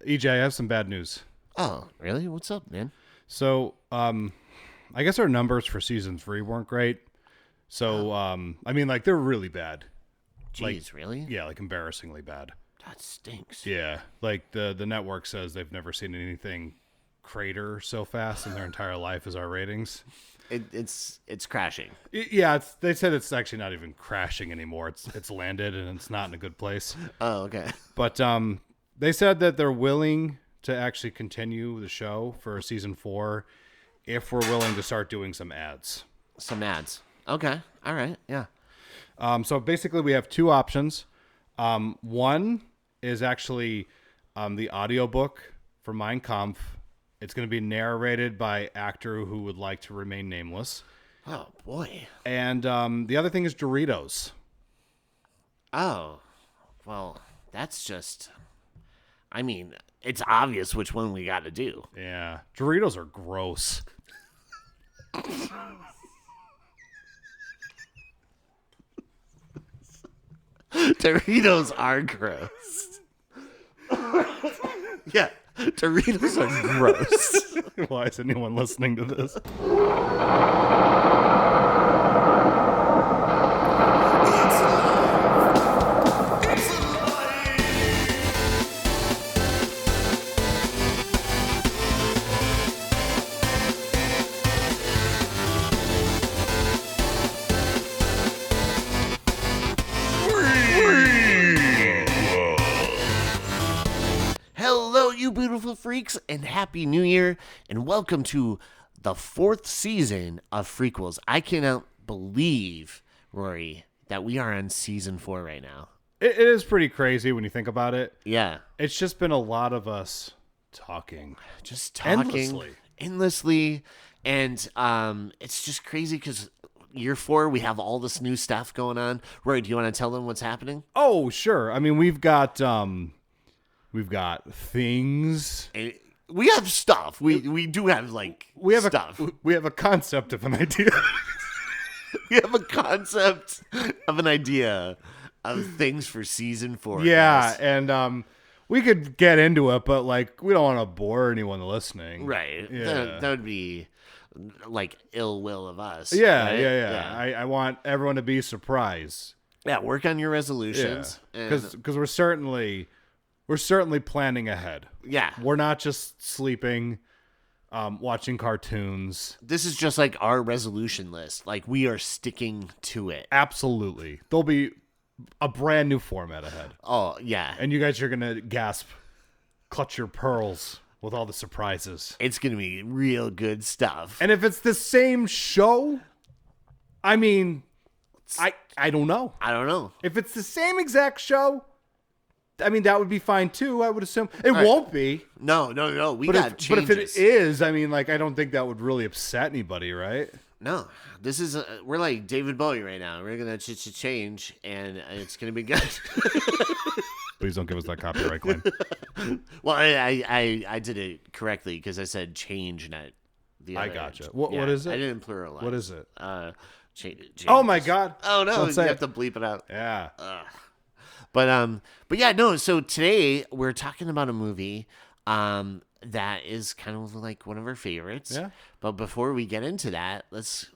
EJ, I have some bad news. Oh, really? What's up, man? So, I guess our numbers for season 3 weren't great. So, I mean, like, they're really bad. Jeez, really? Yeah, like, embarrassingly bad. That stinks. Yeah, like, the network says they've never seen anything crater so fast in their entire life as our ratings. It's crashing. Yeah, they said it's actually not even crashing anymore. It's landed, and it's not in a good place. Oh, okay. But they said that they're willing to actually continue the show for season 4 if we're willing to start doing some ads. Some ads. Okay. All right. Yeah. So basically we have two options. One is actually the audiobook for Mein Kampf. It's going to be narrated by actor who would like to remain nameless. Oh, boy. And the other thing is Doritos. Oh, well, that's just... I mean, it's obvious which one we got to do. Yeah. Doritos are gross. Doritos are gross. Yeah, Doritos are gross. Why is anyone listening to this? Hello, you beautiful freaks, and Happy New Year, and welcome to the 4th season of FREAKQUELS. I cannot believe, Rory, that we are on season 4 right now. It is pretty crazy when you think about it. Yeah. It's just been a lot of us talking. Just talking endlessly. And it's just crazy because year 4, we have all this new stuff going on. Rory, do you want to tell them what's happening? Oh, sure. I mean, we've got things. And we have stuff. We do have stuff. We have a concept of an idea. We have a concept of an idea of things for season 4. Yeah, guys. and we could get into it, but like we don't want to bore anyone listening. Right. Yeah. That would be like ill will of us. Yeah, right? yeah. I want everyone to be surprised. Yeah, work on your resolutions. Because we're certainly planning ahead. Yeah. We're not just sleeping, watching cartoons. This is just like our resolution list. Like we are sticking to it. Absolutely. There'll be a brand new format ahead. Oh, yeah. And you guys are going to gasp, clutch your pearls with all the surprises. It's going to be real good stuff. And if it's the same show, I mean, I don't know. I don't know. If it's the same exact show, I mean, that would be fine too, I would assume. It won't be. No. We got changes. But if it is, I mean, like, I don't think that would really upset anybody, right? No. This is, we're like David Bowie right now. We're going to change, and it's going to be good. Please don't give us that copyright claim. Well, I did it correctly because I said change, not the other. I gotcha. What is it? I didn't pluralize. What is it? Change. Oh, my God. Oh, no. Don't say You it. have to bleep it out. Yeah. But yeah, no. So today we're talking about a movie that is kind of like one of our favorites. Yeah. But before we get into that, let's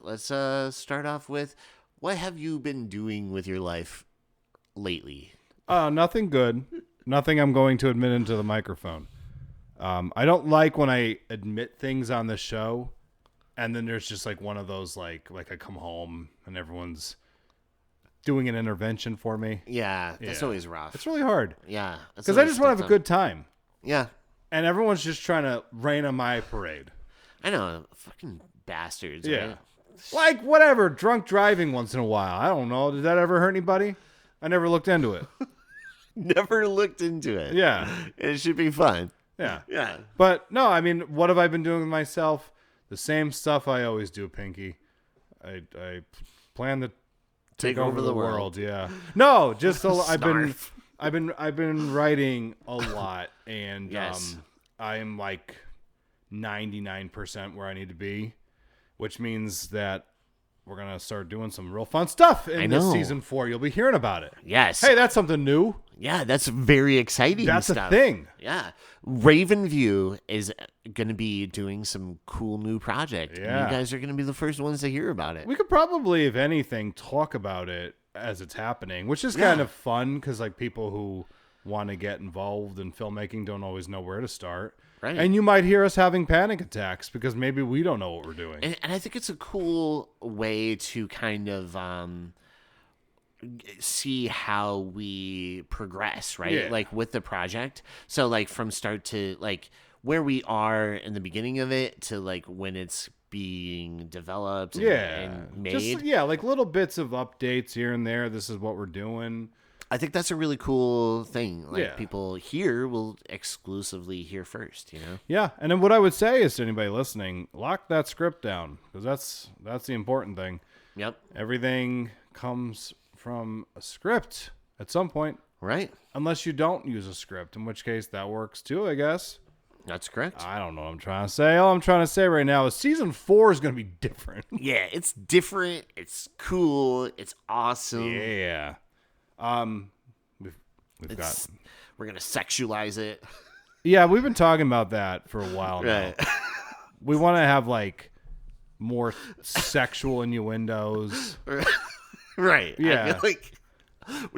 start off with what have you been doing with your life lately? Nothing good. Nothing I'm going to admit into the microphone. I don't like when I admit things on the show, and then there's just like one of those like I come home and everyone's doing an intervention for me. Yeah, that's always rough. It's really hard. Yeah, because I just want to have a good time. Yeah, and everyone's just trying to rain on my parade. I know, fucking bastards. Yeah, right? like whatever, drunk driving once in a while. I don't know. Did that ever hurt anybody? I never looked into it. Never looked into it. Yeah, it should be fun. Yeah, yeah. But no, I mean, what have I been doing with myself? The same stuff I always do, Pinky. I plan to take over the world. Yeah. No, just I've been writing a lot, and yes. I'm like 99% where I need to be, which means that we're gonna start doing some real fun stuff in this season 4. You'll be hearing about it. Yes. Hey, that's something new. Yeah, that's very exciting That's stuff. a thing. Yeah. Raven View is going to be doing some cool new project. Yeah. And you guys are going to be the first ones to hear about it. We could probably, if anything, talk about it as it's happening, which is kind of fun because like people who want to get involved in filmmaking don't always know where to start. Right. And you might hear us having panic attacks because maybe we don't know what we're doing. And I think it's a cool way to kind of see how we progress, right? Yeah. Like with the project. So like from start to like where we are in the beginning of it to like when it's being developed and made. Just, like little bits of updates here and there. This is what we're doing. I think that's a really cool thing. Like Yeah. people here will exclusively hear first, you know? Yeah, and then what I would say is to anybody listening, lock that script down because that's the important thing. Yep. Everything comes from a script at some point, Right. unless you don't use a script, in which case that works too, I guess. That's correct. I don't know what I'm trying to say. All I'm trying to say right now is season 4 is going to be different. Yeah, it's different. It's cool. It's awesome. Yeah. We've got. We're gonna sexualize it. Yeah, we've been talking about that for a while now. Right. We want to have like more sexual innuendos. Right. Yeah. I feel like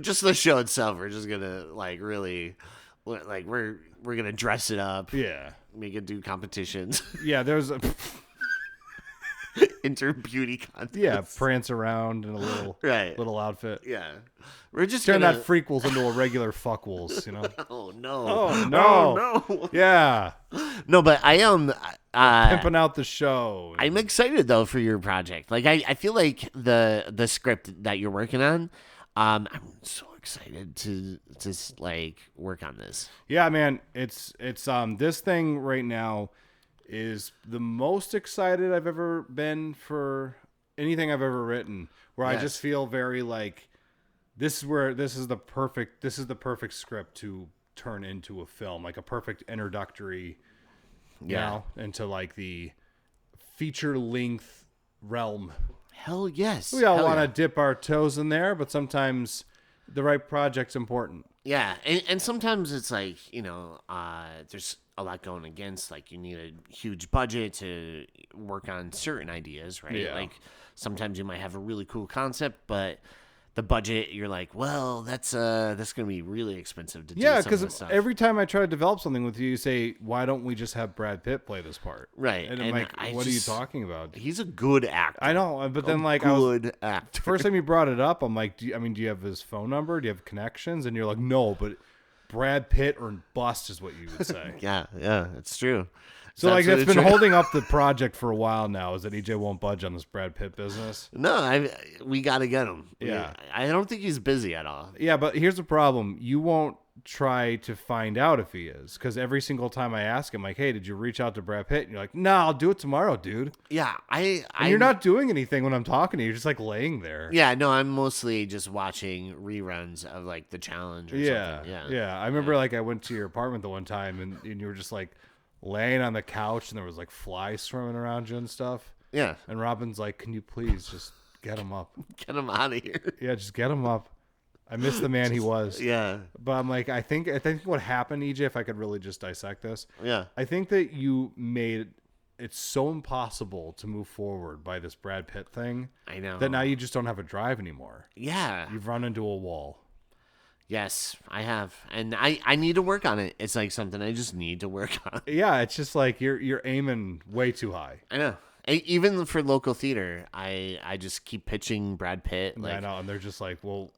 just the show itself, we're just gonna like really, like we're gonna dress it up. Yeah. Make it do competitions. Yeah, there's a Inter beauty contest. yeah, prance around in a little outfit. Yeah. We're just Turn gonna that freakquels into a regular fuckwels, you know? Oh no. Oh no. no. Yeah. No, but I am Pimping out the show. I'm excited though for your project. Like I feel like the script that you're working on, I'm so excited to like work on this. Yeah, man. It's this thing right now is the most excited I've ever been for anything I've ever written. Where I just feel very like this is the perfect script to turn into a film, like a perfect introductory, you know, into like the feature length realm. Hell yes. We all want to dip our toes in there, but sometimes the right project's important. Yeah, and sometimes it's like, you know, there's a lot going against, like you need a huge budget to work on certain ideas, right? Yeah. Like sometimes you might have a really cool concept, but the budget, you're like, well, that's going to be really expensive to do. Yeah, because every time I try to develop something with you, you say, why don't we just have Brad Pitt play this part? Right. And I'm like, what are you talking about? He's a good actor. I know, but then like actor. First time you brought it up, I'm like, do you have his phone number? Do you have connections? And you're like, no, but Brad Pitt or bust is what you would say. Yeah, it's true. So like that's been holding up the project for a while now, is that EJ won't budge on this Brad Pitt business. No, we got to get him. Yeah. I don't think he's busy at all. Yeah, but here's the problem. You won't try to find out if he is, because every single time I ask him, like, hey, did you reach out to Brad Pitt? And you're like, no, I'll do it tomorrow, dude. Yeah, and you're not doing anything when I'm talking to you. You're just like laying there. Yeah, no, I'm mostly just watching reruns of like The Challenge or something. Yeah. I remember like I went to your apartment the one time and you were just like laying on the couch and there was like flies swimming around you and stuff. Yeah. And Robin's like, can you please just get him up? Get him out of here. Yeah, just get him up. I miss the man he was. Yeah. But I'm like, I think what happened, EJ, if I could really just dissect this. Yeah. I think that you made it so impossible to move forward by this Brad Pitt thing. I know. That now you just don't have a drive anymore. Yeah. You've run into a wall. Yes, I have. And I need to work on it. It's like something I just need to work on. Yeah, it's just like you're aiming way too high. I know. Even for local theater, I just keep pitching Brad Pitt. Like, I know, and they're just like, well,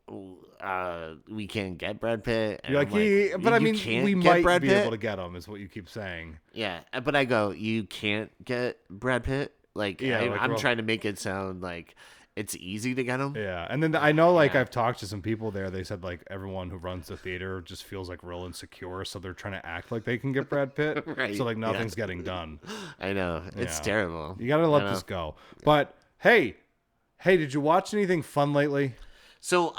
we can't get Brad Pitt. And you're like, but I mean, we might Brad be Pitt? able to get him, is what you keep saying. Yeah, but I go, you can't get Brad Pitt? Like, Yeah, I'm trying to make it sound like it's easy to get him. Yeah, and then I know, like, I've talked to some people there. They said, like, everyone who runs the theater just feels, like, real insecure, so they're trying to act like they can get Brad Pitt. Right, so, like, nothing's getting done. I know. It's Yeah. terrible. You got to let this go. But, hey, did you watch anything fun lately? So,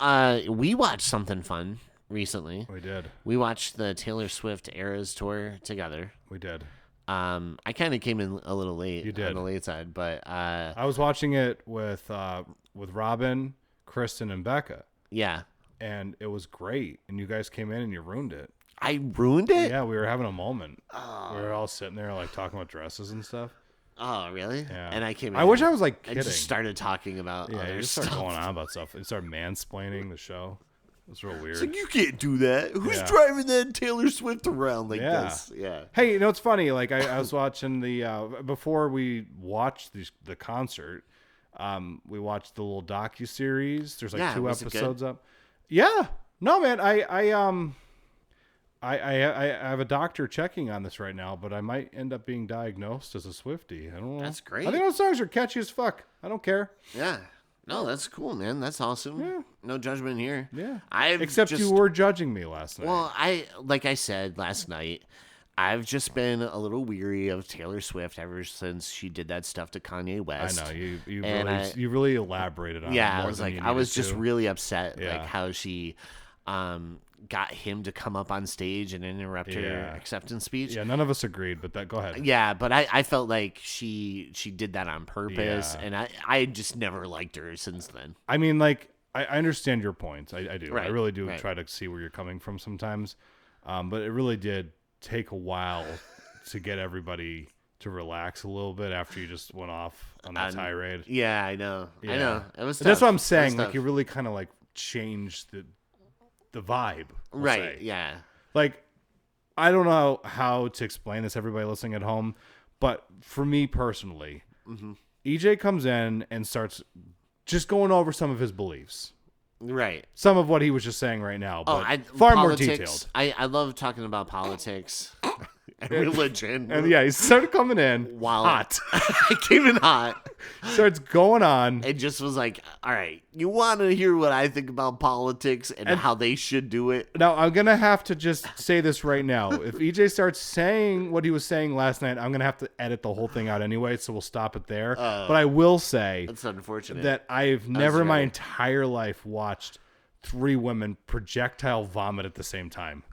we watched something fun recently. We did. We watched the Taylor Swift Eras tour together. We did. I kind of came in a little late. You did. On the late side, but I was watching it with Robin, Kristen, and Becca. Yeah. and it was great. And you guys came in and you ruined it. I ruined it? Yeah, we were having a moment. We were all sitting there like talking about dresses and stuff. Oh, really? Yeah. And I came in. I wish I was like kidding. And just started talking about Yeah, other you just stuff. started going on about stuff and started mansplaining the show. It was real weird. It's like, you can't do that. Who's Yeah. driving that Taylor Swift around like this? Yeah. Hey, you know, it's funny. Like I was watching the before we watched the concert, we watched the little docu-series. There's like 2 episodes up. Yeah. No, man. I have a doctor checking on this right now, but I might end up being diagnosed as a Swiftie. I don't know. That's great. I think those songs are catchy as fuck. I don't care. Yeah. No, that's cool, man. That's awesome. Yeah. No judgment here. Yeah. I've Except just, you were judging me last night. Well, like I said last night, I've just been a little weary of Taylor Swift ever since she did that stuff to Kanye West. I know And you really elaborated on it. Yeah, more I was than like, you I was needed just to. really upset, Yeah. like how she got him to come up on stage and interrupt her acceptance speech. Yeah, none of us agreed, but go ahead. Yeah, but I felt like she did that on purpose, Yeah. and I just never liked her since then. I mean, like, I understand your points. I do. Right, I really do right. try to see where you're coming from sometimes. But it really did take a while to get everybody to relax a little bit after you just went off on that tirade. Yeah, I know. Yeah. I know. It was But that's tough. what I'm It was saying. Like, tough. you really kind of like changed the vibe. we'll Right, say. yeah. Like, I don't know how to explain this, everybody listening at home, but for me personally, EJ comes in and starts just going over some of his beliefs. Right. Some of what he was just saying right now, but Politics, more detailed. I love talking about politics and religion. And yeah, he started coming in While hot. I came in hot. Starts going on. It just was like, all right, you want to hear what I think about politics and how they should do it? Now, I'm going to have to just say this right now. If EJ starts saying what he was saying last night, I'm going to have to edit the whole thing out anyway, so we'll stop it there. But I will say That's unfortunate. that I've never in my right. entire life watched 3 women projectile vomit at the same time.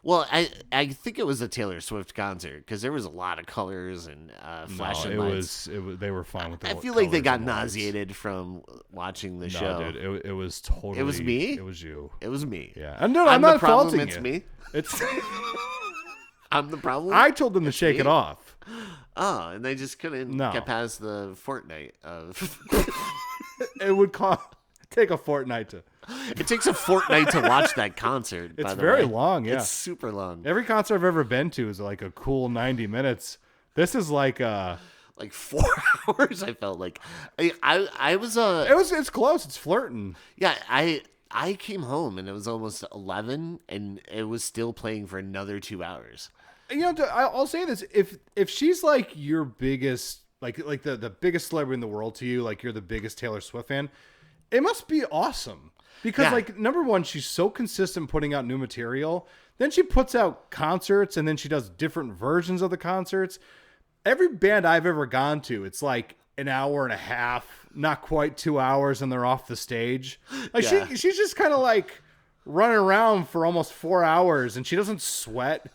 Well, I think it was a Taylor Swift concert because there was a lot of colors and flashing No, lights. it was they were fine with the I feel like they colors got and lights. nauseated from watching the No, show. dude, it was totally. It was me? It was you. It was me. Yeah, and no, I'm I'm the not problem. faulting It's you. me. It's. I'm the problem. I told them to shake me? it off. Oh, and they just couldn't No. get past the fortnight of. It would take a fortnight to. It takes a fortnight to watch that concert. It's by the very way. long. Yeah, It's super long. every concert I've ever been to is like a cool 90 minutes. This is like Like 4 hours. I felt like I was it's close. It's flirting. yeah. I came home and it was almost 11 and it was still playing for another 2 hours. You know, I'll say this: if she's like your biggest, like the biggest celebrity in the world to you, like you're the biggest Taylor Swift fan, it must be awesome. Because Yeah. like number one, she's so consistent putting out new material. Then she puts out concerts, and then she does different versions of the concerts. Every band I've ever gone to, it's like an hour and a half, not quite 2 hours, and they're off the stage. Like Yeah. she's just kind of like running around for almost 4 hours, and she doesn't sweat.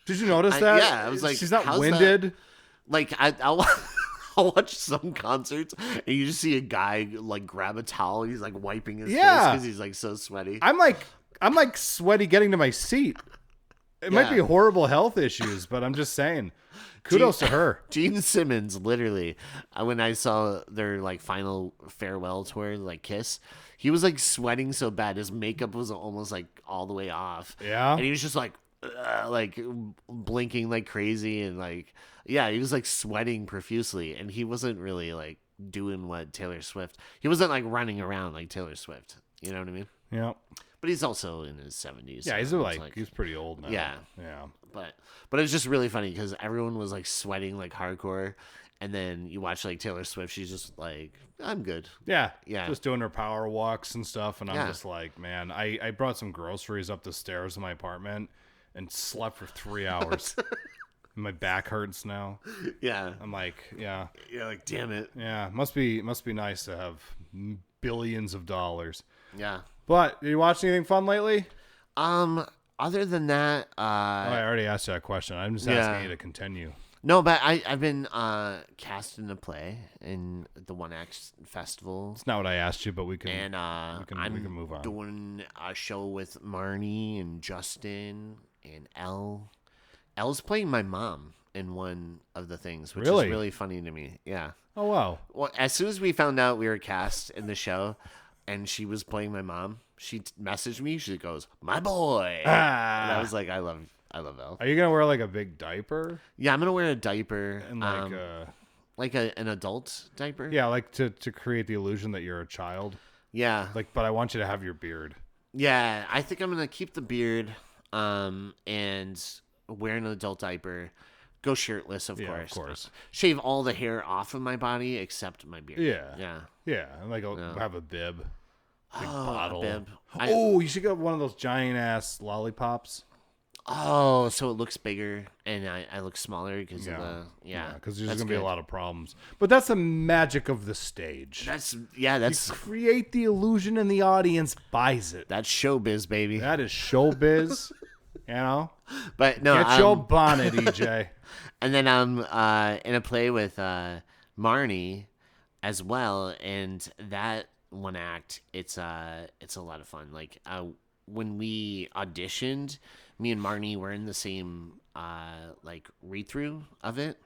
Did you notice that? yeah, I was like, she's not how's winded. Like I'll watch some concerts and you just see a guy like grab a towel. He's like wiping his face Yeah. because he's like so sweaty. I'm like sweaty getting to my seat. It might be Yeah. horrible health issues, but I'm just saying. Kudos to her. Gene Simmons, literally, when I saw their like final farewell tour, like Kiss, he was like sweating so bad his makeup was almost like all the way off. Yeah. and he was just like blinking like crazy and like yeah, he was like sweating profusely, and he wasn't really like doing what Taylor Swift. He wasn't like running around like Taylor Swift. You know what I mean? Yeah. But he's also in his 70s. Yeah, he's so like, it's he's pretty old now. Yeah. Yeah. But it was just really funny because everyone was like sweating like hardcore, and then you watch like Taylor Swift, she's just like, I'm good. Yeah. Yeah. Just doing her power walks and stuff. And I'm Yeah. just like, man, I brought some groceries up the stairs in my apartment and slept for 3 hours. My back hurts now. Yeah. I'm like, yeah. You're like, damn it. Yeah. Must be nice to have billions of dollars. Yeah. But, did you watch anything fun lately? Other than that, I already asked you that question. I'm just yeah. asking you to continue. No, but I've been cast in a play in the One Act Festival, It's not what I asked you, but we can. and we can move on. doing a show with Marnie and Justin and Elle. Elle's playing my mom in one of the things, which Really? is really funny to me. Yeah. Oh wow. Well, as soon as we found out we were cast in the show, and she was playing my mom, she messaged me. She goes, "My boy," and I was like, "I love Elle." Are you gonna wear like a big diaper Yeah, I'm gonna wear a diaper, and like an adult diaper. yeah, like to create the illusion that you're a child? Yeah, Like, but I want you to have your beard. yeah. I think I'm gonna keep the beard, and wear an adult diaper. Go shirtless, of Yeah, course. of course. Shave all the hair off of my body except my beard. Yeah. Yeah. Yeah, and like have a bib, big Oh, a bottle. bib. Oh, you should get one of those giant ass lollipops. Oh, so it looks bigger and I look smaller because of the because there's that's gonna be a good. lot of problems. But that's the magic of the stage. That's Create the illusion, and the audience buys it. that's showbiz, baby. That is showbiz. You know, But no, get your bonnet, EJ. and then I'm in a play with Marnie as well, and that one act it's a lot of fun. Like when we auditioned, me and Marnie were in the same like read through of it,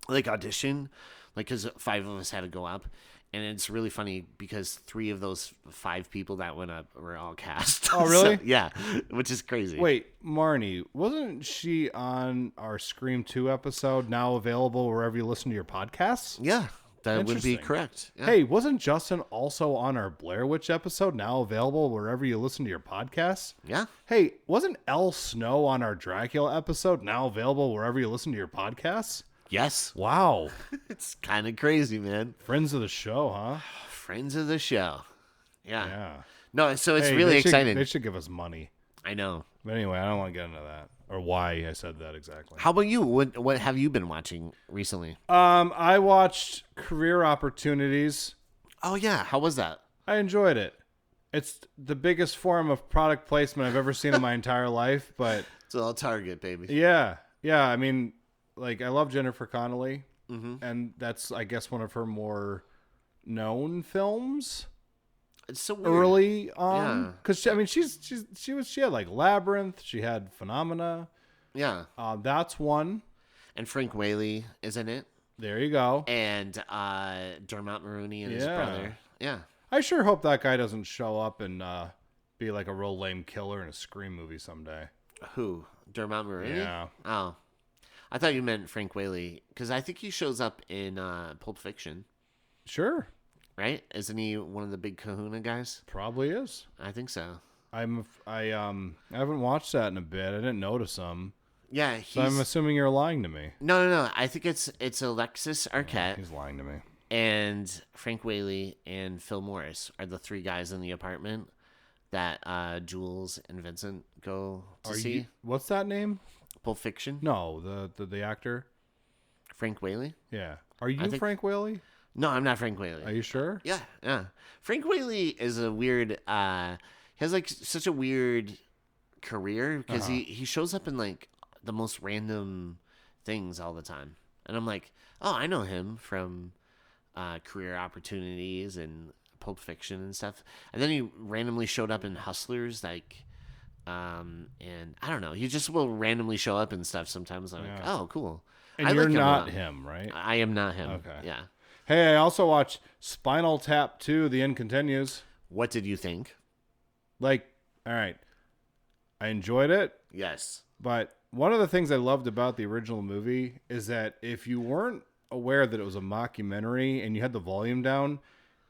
like audition, like because 5 of us had to go up. And it's really funny because 3 of those 5 people that went up were all cast. Oh, really? So, yeah, which is crazy. Wait, Marnie, wasn't she on our Scream 2 episode, now available wherever you listen to your podcasts? Yeah, that would be Interesting. correct. Yeah. Hey, wasn't Justin also on our Blair Witch episode, now available wherever you listen to your podcasts? Yeah. Hey, wasn't Elle Snow on our Dracula episode, now available wherever you listen to your podcasts? Yes. Wow. It's kind of crazy, man. Friends of the show, huh? Friends of the show. Yeah. Yeah. No, so it's Hey, really they should- exciting. They should give us money. I know. But anyway, I don't want to get into that or why I said that exactly. How about you? What have you been watching recently? I watched Career Opportunities. Oh yeah, how was that? I enjoyed it. It's the biggest form of product placement I've ever seen in my entire life, but It's all Target, baby. yeah. I mean, like I love Jennifer Connelly, Mm-hmm. and that's I guess one of her more known films It's so weird. early on. Yeah. Because I mean, she had like Labyrinth, she had Phenomena. Yeah. That's one. And Frank Whaley is in it, There you go. and Dermot Mulroney and his Yeah. brother. Yeah. I sure hope that guy doesn't show up and be like a real lame killer in a Scream movie someday. Who? Dermot Mulroney? Yeah. Oh, I thought you meant Frank Whaley because I think he shows up in Pulp Fiction, Sure. right? Isn't he one of the big Kahuna guys? Probably is. I think so. I haven't watched that in a bit. I didn't notice him. Yeah, So I'm assuming you're lying to me. no. I think it's Alexis Arquette He's lying to me. and Frank Whaley and Phil Morris are the 3 guys in the apartment that Jules and Vincent go to see. What's that name? Pulp Fiction. No, the actor. Frank Whaley. Yeah. Are you think- Frank Whaley? No, I'm not Frank Whaley. Are you sure? Yeah. Frank Whaley is a weird. He has like such a weird career because he shows up in like the most random things all the time, and I'm like, oh, I know him from Career Opportunities and Pulp Fiction and stuff, and then he randomly showed up in Hustlers, like, and I don't know, he just will randomly show up and stuff sometimes. I'm like, oh, cool. And I you're like him a not lot. him, right? I am not him. Okay. Yeah. Hey, I also watched Spinal Tap 2, The End Continues. What did you think? Like, all right. I enjoyed it, Yes. but one of the things I loved about the original movie is that if you weren't aware that it was a mockumentary and you had the volume down,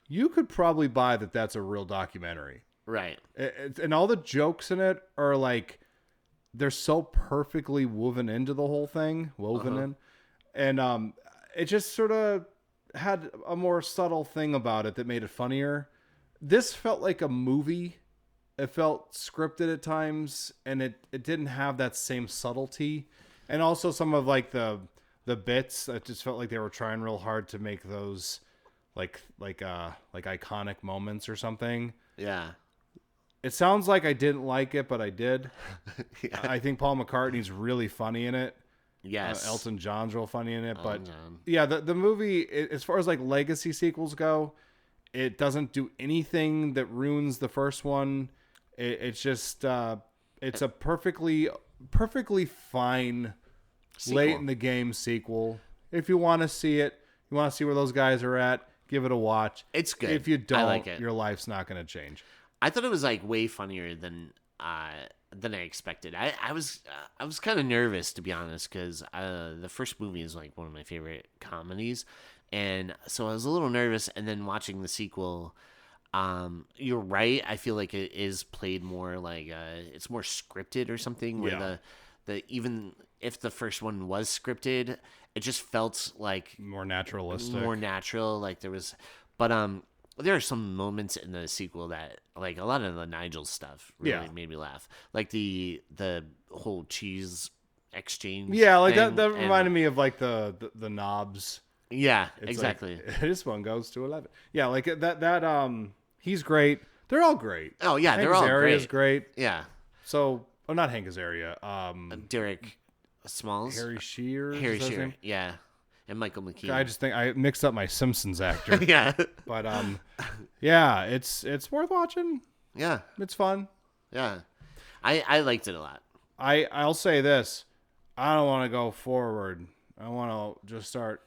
you could probably buy that that's a real documentary. Right. And all the jokes in it are like, they're so perfectly woven into the whole thing, in. And it just sort of had a more subtle thing about it that made it funnier. This felt like a movie. It felt scripted at times, and it didn't have that same subtlety. And also some of like the bits, it just felt like they were trying real hard to make those like iconic moments or something. Yeah. It sounds like I didn't like it, but I did. Yeah. I think Paul McCartney's really funny in it. Yes. Elton John's real funny in it. But John. yeah, the movie, as far as like legacy sequels go, it doesn't do anything that ruins the first one. It's just it's a perfectly fine Sequel. late in the game sequel. If you want to see it, you want to see where those guys are at, give it a watch. It's good. If you don't, I like it. your life's not going to change. I thought it was like way funnier than I expected. I was kind of nervous, to be honest, because the first movie is like one of my favorite comedies, and so I was a little nervous. And then watching the sequel, you're right. I feel like it is played more like it's more scripted or something. Where the even if the first one was scripted, it just felt like More naturalistic. more natural. Like there was, but there are some moments in the sequel that, like, a lot of the Nigel stuff really made me laugh. Like the whole cheese exchange. Yeah, like thing, that and- reminded me of like the knobs. Yeah, It's exactly. like, this one goes to 11. Yeah, like that he's great. They're all great. Oh yeah, Hank they're all Azaria's great. great. Yeah, So, not Hank Azaria. Derek Smalls, Harry Shearer. Harry is that his Shearer. name? Yeah, and Michael McKean. I just think I mixed up my Simpsons actor. yeah, But yeah, it's worth watching. yeah, It's fun. yeah. I liked it a lot. I'll say this. I don't want to go forward. I want to just start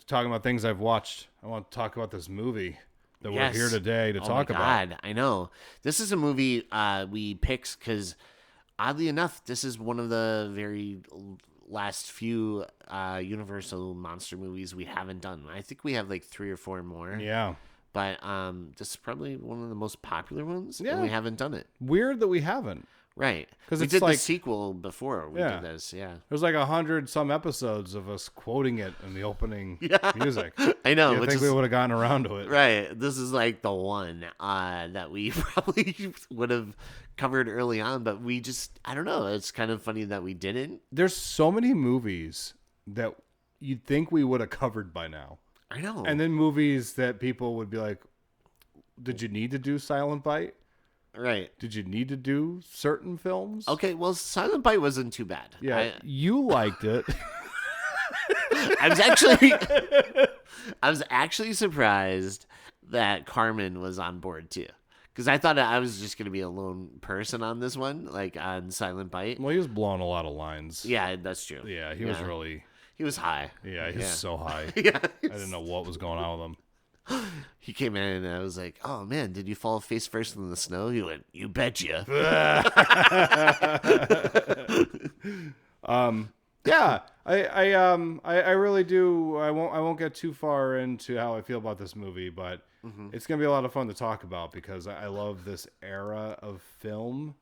talking about things I've watched. I want to talk about this movie that Yes. we're here today to talk Oh my about. God, I know. This is a movie we picked because, oddly enough, this is one of the very last few Universal monster movies we haven't done. I think we have like 3 or 4 more. Yeah. But this is probably one of the most popular ones, Yeah. and we haven't done it. Weird that we haven't. Right. 'Cause we it's did like- the sequel before we Yeah. did this. Yeah. There's like 100 some episodes of us quoting it in the opening music. I know. You Which think is, we would have gotten around to it? right. This is like the one that we probably would have covered early on, but we just, I don't know. It's kind of funny that we didn't. There's so many movies that you'd think we would have covered by now. I know. And then movies that people would be like, did you need to do Silent Bite? right. Did you need to do certain films? Okay. Well, Silent Bite wasn't too bad. Yeah, you liked it. I was actually surprised that Carmen was on board too, because I thought I was just gonna be a lone person on this one, like on Silent Bite. Well, he was blowing a lot of lines. Yeah, that's true. Yeah, he was really. He was high. Yeah, he was so high. Yeah. I didn't know what was going on with him. He came in and I was like, "Oh man, did you fall face first in the snow?" He went, "You betcha." Yeah, I really do. I won't get too far into how I feel about this movie, but it's gonna be a lot of fun to talk about because I love this era of film.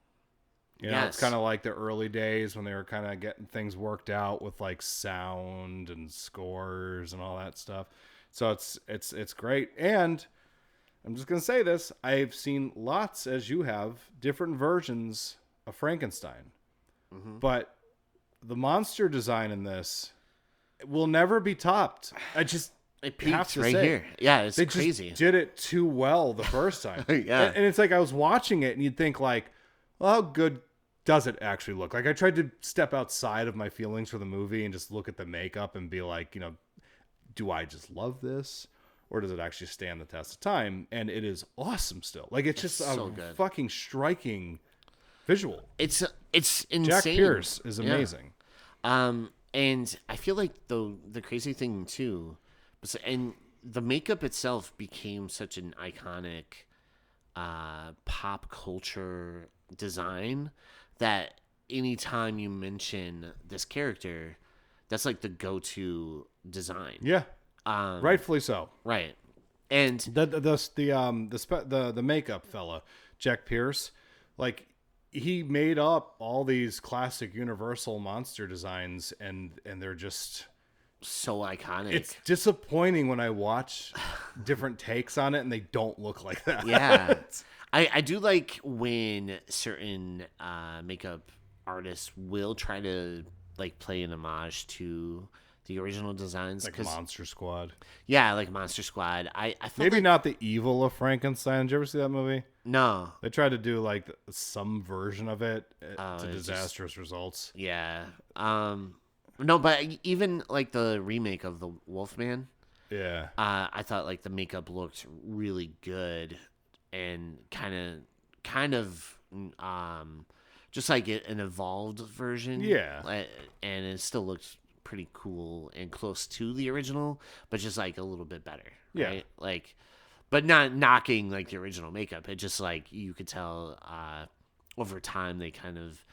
You know, it's Yes. kind of like the early days when they were kind of getting things worked out with like sound and scores and all that stuff. So it's great. And I'm just gonna say this: I've seen lots, as you have, different versions of Frankenstein, but the monster design in this will never be topped. I just It have peaked to right say, here. Yeah, it's they crazy. just did it too well the first time. Yeah. And it's like I was watching it and you'd think like, well, how good does it actually look? Like I tried to step outside of my feelings for the movie and just look at the makeup and be like, you know, do I just love this? Or does it actually stand the test of time? And it is awesome still. Like it's just so a good. fucking striking visual. It's insane. Jack Pierce is Yeah. amazing. And I feel like the crazy thing too, and the makeup itself became such an iconic pop culture design that anytime you mention this character, that's like the go-to design. Yeah. Rightfully so. Right. And The makeup fella, Jack Pierce, like he made up all these classic Universal monster designs and they're just so iconic. it's disappointing when I watch different takes on it and they don't look like that. Yeah. I do like when certain makeup artists will try to like play an homage to the original designs. Like 'cause- Monster Squad. yeah, like Monster Squad. I felt Maybe like, not the evil of Frankenstein. Did you ever see that movie? no. They tried to do like some version of it Oh, to it's just- disastrous results. Yeah. No, but even like the remake of the Wolfman, Yeah. I thought like the makeup looked really good and kind of just like an evolved version. Yeah. And it still looks pretty cool and close to the original, but just like a little bit better. Yeah. Right? Like, but not knocking like the original makeup. It just like you could tell over time they kind of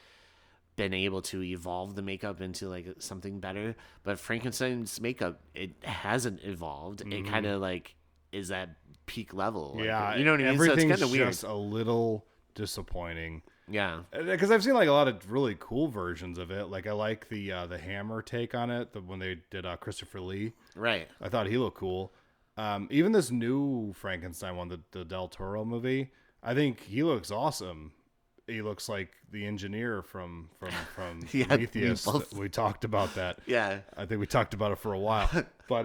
been able to evolve the makeup into like something better. But Frankenstein's makeup, it hasn't evolved. It kind of like is at peak level. Like, Yeah. you know what I mean? So it's Everything's kind of weird. just a little disappointing. Yeah. Because I've seen like a lot of really cool versions of it. Like I like the Hammer take on it. When they did Christopher Lee, Right. I thought he looked cool. Even this new Frankenstein one, the Del Toro movie, I think he looks awesome. He looks like the engineer from Yeah, Prometheus. we both- We talked about that. Yeah. I think we talked about it for a while. But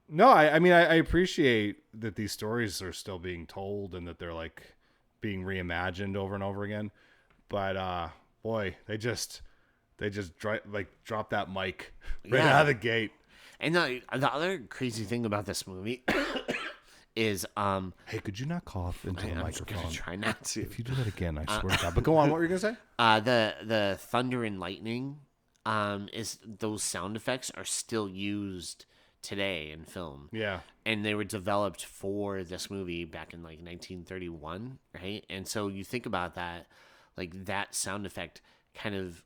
no, I mean I appreciate that these stories are still being told and that they're like being reimagined over and over again. But boy, they just drop that mic right Yeah. out of the gate. And the other crazy thing about this movie is Hey, could you not cough into the I'm microphone? gonna try not to. If you do that again, I swear to God. But go on, what were you gonna say? The thunder and lightning is those sound effects are still used today in film. Yeah. And they were developed for this movie back in like 1931, right? And so you think about that, like that sound effect kind of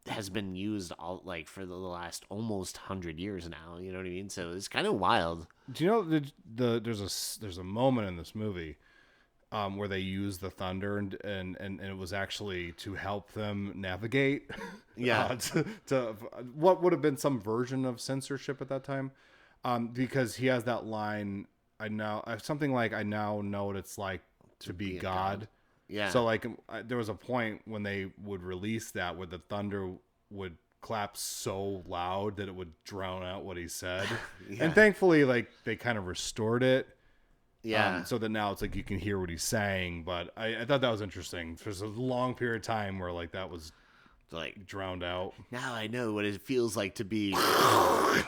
has been used all like for the last almost 100 years now. You know what I mean? So it's kind of wild. Do you know there's a moment in this movie where they use the thunder and it was actually to help them navigate. Yeah. To what would have been some version of censorship at that time, because he has that line. Something like I now know what it's like to be God. Yeah. So like there was a point when they would release that where the thunder would clap so loud that it would drown out what he said. Yeah. And thankfully like they kind of restored it. Yeah. So that now it's like you can hear what he's saying. But I thought that was interesting. There's a long period of time where like that was like drowned out. now I know what it feels like to be. What?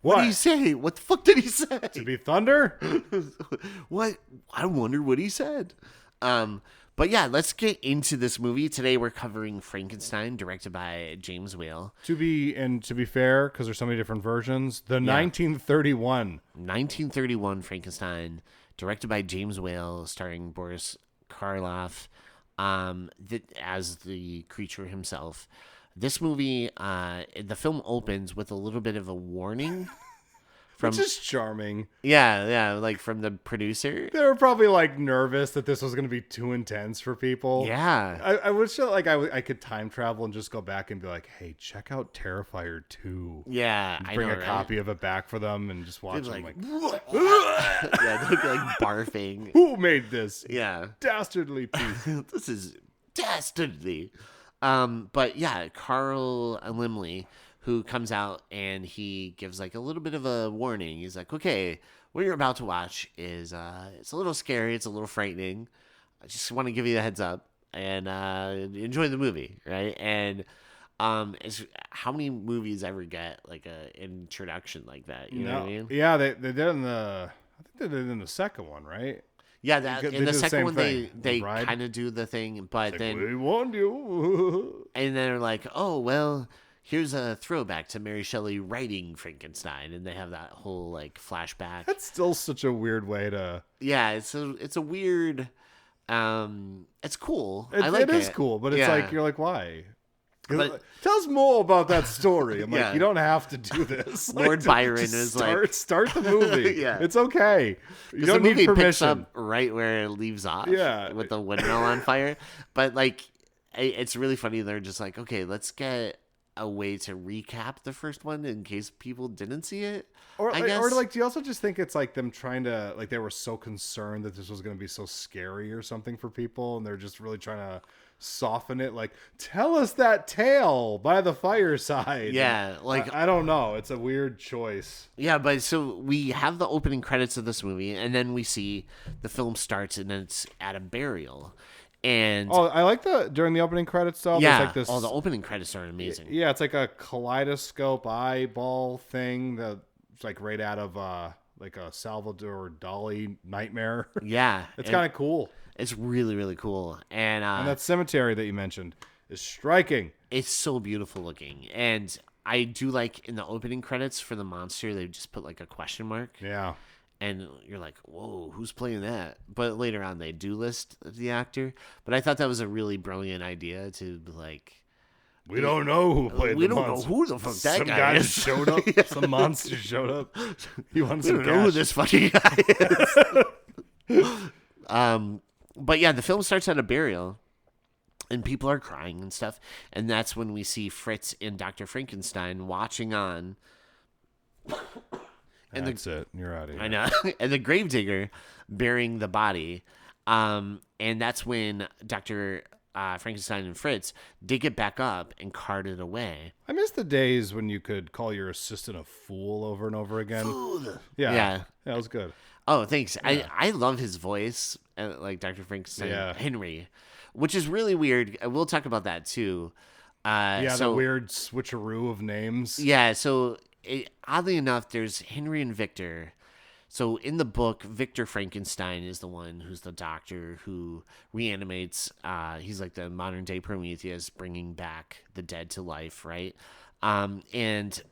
What did he say? What the fuck did he say? To be thunder? What? I wonder what he said. But yeah, let's get into this movie. Today we're covering Frankenstein, directed by James Whale. To be fair, because there's so many different versions, the 1931. 1931 Frankenstein, directed by James Whale, starring Boris Karloff as the creature himself. This movie, the film opens with a little bit of a warning. Which is charming. Yeah, like from the producer. They were probably like nervous that this was going to be too intense for people. Yeah. I wish that, like I could time travel and just go back and be like, hey, check out Terrifier 2. Yeah, I Bring know, a right? copy of it back for them and just watch They'd them be like, yeah, they'd be like barfing. who made this Yeah. dastardly piece? This is dastardly. But yeah, Carl Limley, who comes out and he gives like a little bit of a warning. He's like, okay, what you're about to watch is it's a little scary, it's a little frightening. I just want to give you a heads up and enjoy the movie, right? And it's how many movies ever get like a introduction like that? You know what I mean? Yeah, they did in I think they did in the second one, right? Yeah, They in the do the second same one thing. they Ride. kind of do the thing, but Like, then we warned you. and then they're like, oh well, here's a throwback to Mary Shelley writing Frankenstein, and they have that whole like flashback. That's still such a weird way to. Yeah, it's a weird. It's cool. It, I like it. It is cool, but it's Yeah. like you're like, why? But- Tell us more about that story. I'm Yeah. like, you don't have to do this. Lord Like, Byron just is start the movie. Yeah. It's okay. You 'Cause don't the need movie picks permission. up right where it leaves off. Yeah. with the windmill on fire. But like, it's really funny. They're just like, okay, let's get a way to recap the first one in case people didn't see it. Or I like, guess. or like, do you also just think it's like them trying to like they were so concerned that this was going to be so scary or something for people, and they're just really trying to soften it? Like, tell us that tale by the fireside. Yeah, like I don't know. It's a weird choice. yeah, but so we have the opening credits of this movie, and then we see the film starts, and it's at a burial, And I like during the opening credits though. yeah, There's like this. the opening credits are amazing. Yeah, it's like a kaleidoscope eyeball thing that's like right out of like a Salvador Dali nightmare. Yeah, It's kind of cool. It's really, really cool. And that cemetery that you mentioned is striking. It's so beautiful looking. And I do like in the opening credits for the monster, they just put like a question mark. Yeah. And you're like, whoa, who's playing that? But later on, they do list the actor. But I thought that was a really brilliant idea to like. We don't know who played We the don't monster. know who the fuck that Some guy is. just showed up. Yeah. Some monster showed up. He wanted We some don't know who cash. this fucking guy is. But yeah, the film starts at a burial. And people are crying and stuff. And that's when we see Fritz and Dr. Frankenstein watching on. And That's it. You're out of here. I know. And the gravedigger burying the body. And that's when Dr. Frankenstein and Fritz dig it back up and cart it away. I miss the days when you could call your assistant a fool over and over again. Fool. Yeah. That was good. Oh, thanks. Yeah. I love his voice, like Dr. Frankenstein, Yeah. Henry, which is really weird. We'll talk about that too. The weird switcheroo of names. Yeah, so oddly enough, there's Henry and Victor. So in the book, Victor Frankenstein is the one who's the doctor who reanimates. He's like the modern day Prometheus, bringing back the dead to life, right? And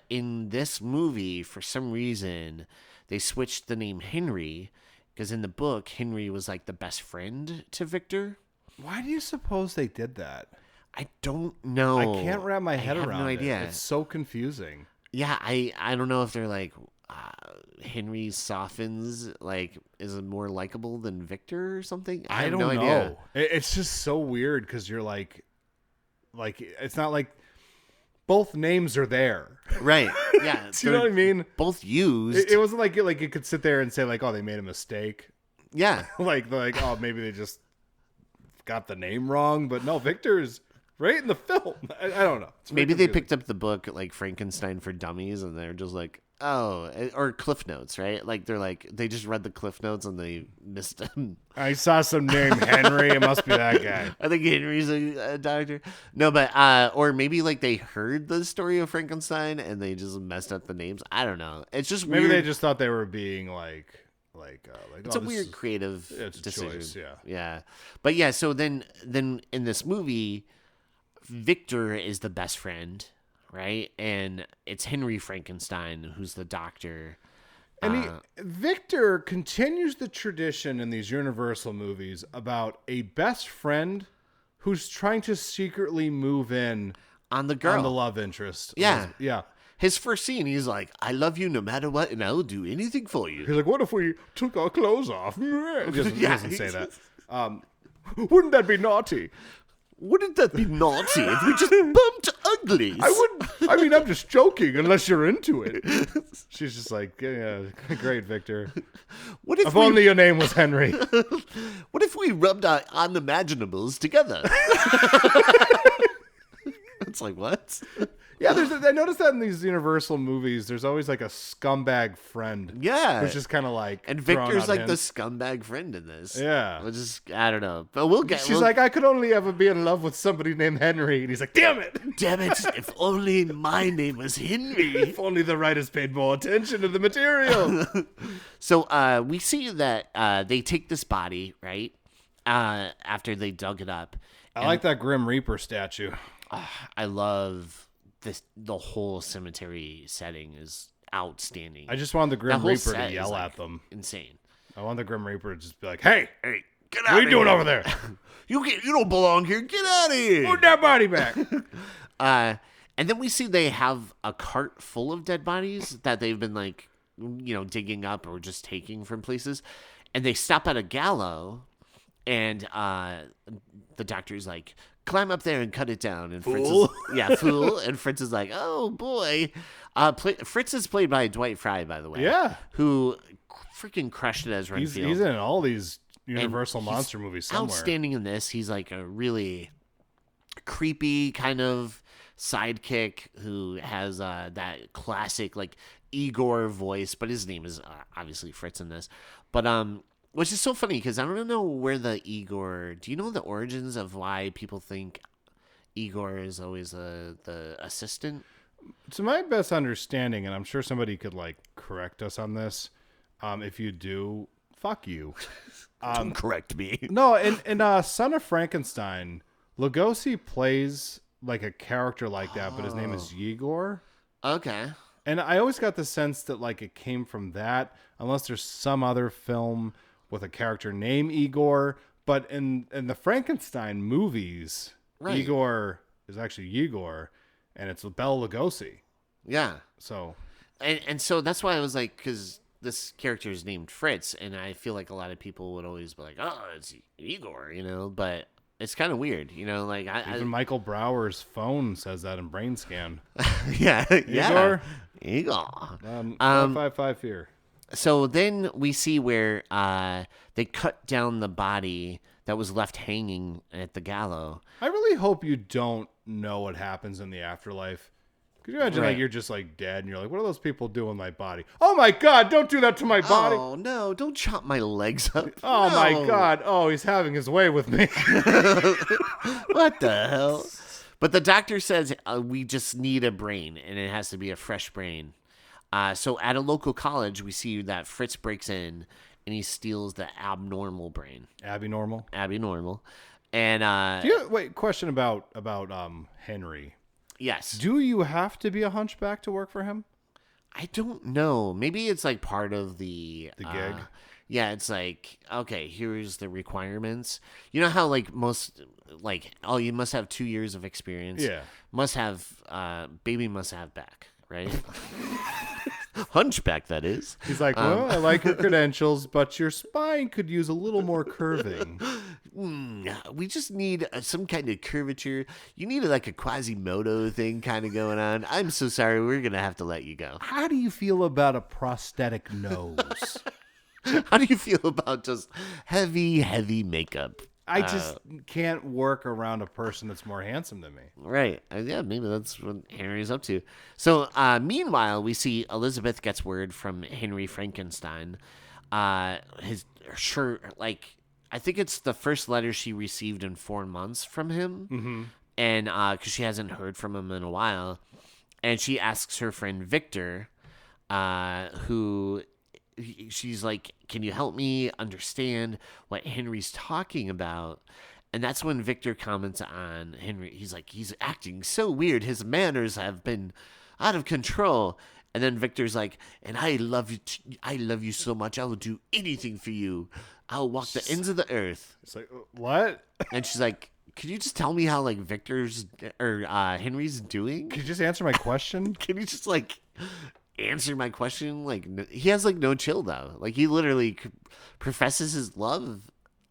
in this movie, for some reason, they switched the name Henry because in the book, Henry was like the best friend to Victor. Why do you suppose they did that? I don't know. I can't wrap my head around no it. idea. It's so confusing. Yeah, I don't know if they're like Henry softens, like is more likable than Victor or something. I have don't no know. idea. It's just so weird because you're like it's not like both names are there. Right. Yeah. Do you know what I mean? Both used. It wasn't like you could sit there and say like, oh, they made a mistake. Yeah. like oh, maybe they just got the name wrong. But no, Victor's right in the film. I don't know. Maybe they picked up the book like Frankenstein for Dummies and they're just like, oh, or Cliff Notes, right? Like they just read the Cliff Notes and they missed them. I saw some name Henry. It must be that guy. I think Henry's a doctor. No, but or maybe like they heard the story of Frankenstein and they just messed up the names. I don't know. It's just maybe weird. they just thought they were being like It's a weird creative it's a decision. choice, yeah. Yeah. But yeah, so then in this movie, Victor is the best friend, right? And it's Henry Frankenstein who's the doctor. And Victor continues the tradition in these Universal movies about a best friend who's trying to secretly move in on the girl, on the love interest. Yeah. Yeah. His first scene, he's like, I love you no matter what, and I will do anything for you. He's like, what if we took our clothes off? He doesn't say that. Wouldn't that be naughty? Wouldn't that be naughty if we just bumped uglies? I'm just joking, unless you're into it. She's just like, yeah, great, Victor. What if only your name was Henry. What if we rubbed our unimaginables together? It's like, what? Yeah, I noticed that in these Universal movies, there's always like a scumbag friend. Yeah. Which is kind of like. And Victor's like the scumbag friend in this. Yeah. Which is, I don't know. But we'll get. She's like, I could only ever be in love with somebody named Henry. And he's like, damn it. Damn it. If only my name was Henry. If only the writers paid more attention to the material. So we see that they take this body, right? After they dug it up. I like that Grim Reaper statue. I love the whole cemetery setting is outstanding. I just want the Grim Reaper to yell at them. Insane. I want the Grim Reaper to just be like, hey, get what out are you doing over there? You don't belong here. Get out of here. Put that body back. And then we see they have a cart full of dead bodies that they've been like, digging up or just taking from places. And they stop at a gallows and the doctor's like, climb up there and cut it down. And Fool. Fool. And Fritz is like, oh boy. Fritz is played by Dwight Frye, by the way. Yeah. Who freaking crushed it as Renfield. He's in all these Universal monster movies somewhere. Outstanding in this. He's like a really creepy kind of sidekick who has that classic like Igor voice, but his name is obviously Fritz in this. But Which is so funny because I don't know where the Igor. Do you know the origins of why people think Igor is always the assistant? To my best understanding, and I'm sure somebody could like correct us on this. If you do, fuck you. Don't correct me. No, in Son of Frankenstein, Lugosi plays like a character like that, but his name is Igor. Okay. And I always got the sense that like it came from that, unless there's some other film with a character named Igor. But in the Frankenstein movies, Right. Igor is actually Igor, and it's Bela Lugosi. Yeah. So, And so that's why I was like, because this character is named Fritz, and I feel like a lot of people would always be like, oh, it's Igor, but it's kind of weird, like even Michael Brower's phone says that in Brain Scan. yeah, Igor? Igor. 555 here. So then we see where they cut down the body that was left hanging at the gallows. I really hope you don't know what happens in the afterlife. Could you imagine Right. like you're just like dead and you're like, what are those people doing with my body? Oh my God, don't do that to my body. Oh no! Don't chop my legs up. Oh No. my God. Oh, he's having his way with me. What the hell? But the doctor says we just need a brain, and it has to be a fresh brain. So at a local college, we see that Fritz breaks in, and he steals the abnormal brain. Abby Normal. Abnormal. And Wait, question about Henry. yes. Do you have to be a hunchback to work for him? I don't know. Maybe it's like part of the gig? Yeah, it's like, okay, here's the requirements. You know how like most you must have 2 years of experience. Yeah. Must have baby must have back, right? Hunchback, that is. He's like, well, I like your credentials, but your spine could use a little more curving. We just need some kind of curvature. You need like a Quasimodo thing kind of going on. I'm so sorry. We're going to have to let you go. How do you feel about a prosthetic nose? How do you feel about just heavy makeup? I just can't work around a person that's more handsome than me. Right. Yeah, maybe that's what Henry's up to. So, meanwhile, we see Elizabeth gets word from Henry Frankenstein. His shirt, I think it's the first letter she received in 4 months from him. Mm-hmm. And because she hasn't heard from him in a while. And she asks her friend Victor, who she's like, can you help me understand what Henry's talking about? And that's when Victor comments on Henry. He's like, he's acting so weird. His manners have been out of control. And then Victor's like, and I love you. I love you so much. I will do anything for you. I'll walk the ends of the earth. It's like, what? And she's like, could you just tell me how Victor's or Henry's doing? Could you just answer my question? Can you just answer my question? He has no chill though. He literally professes his love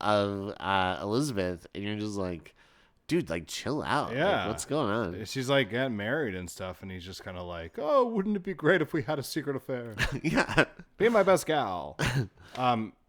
of Elizabeth, and you're just like, dude, chill out. Yeah. What's going on? She's getting married and stuff, and he's just kind of like, oh, wouldn't it be great if we had a secret affair? Yeah. Be my best gal.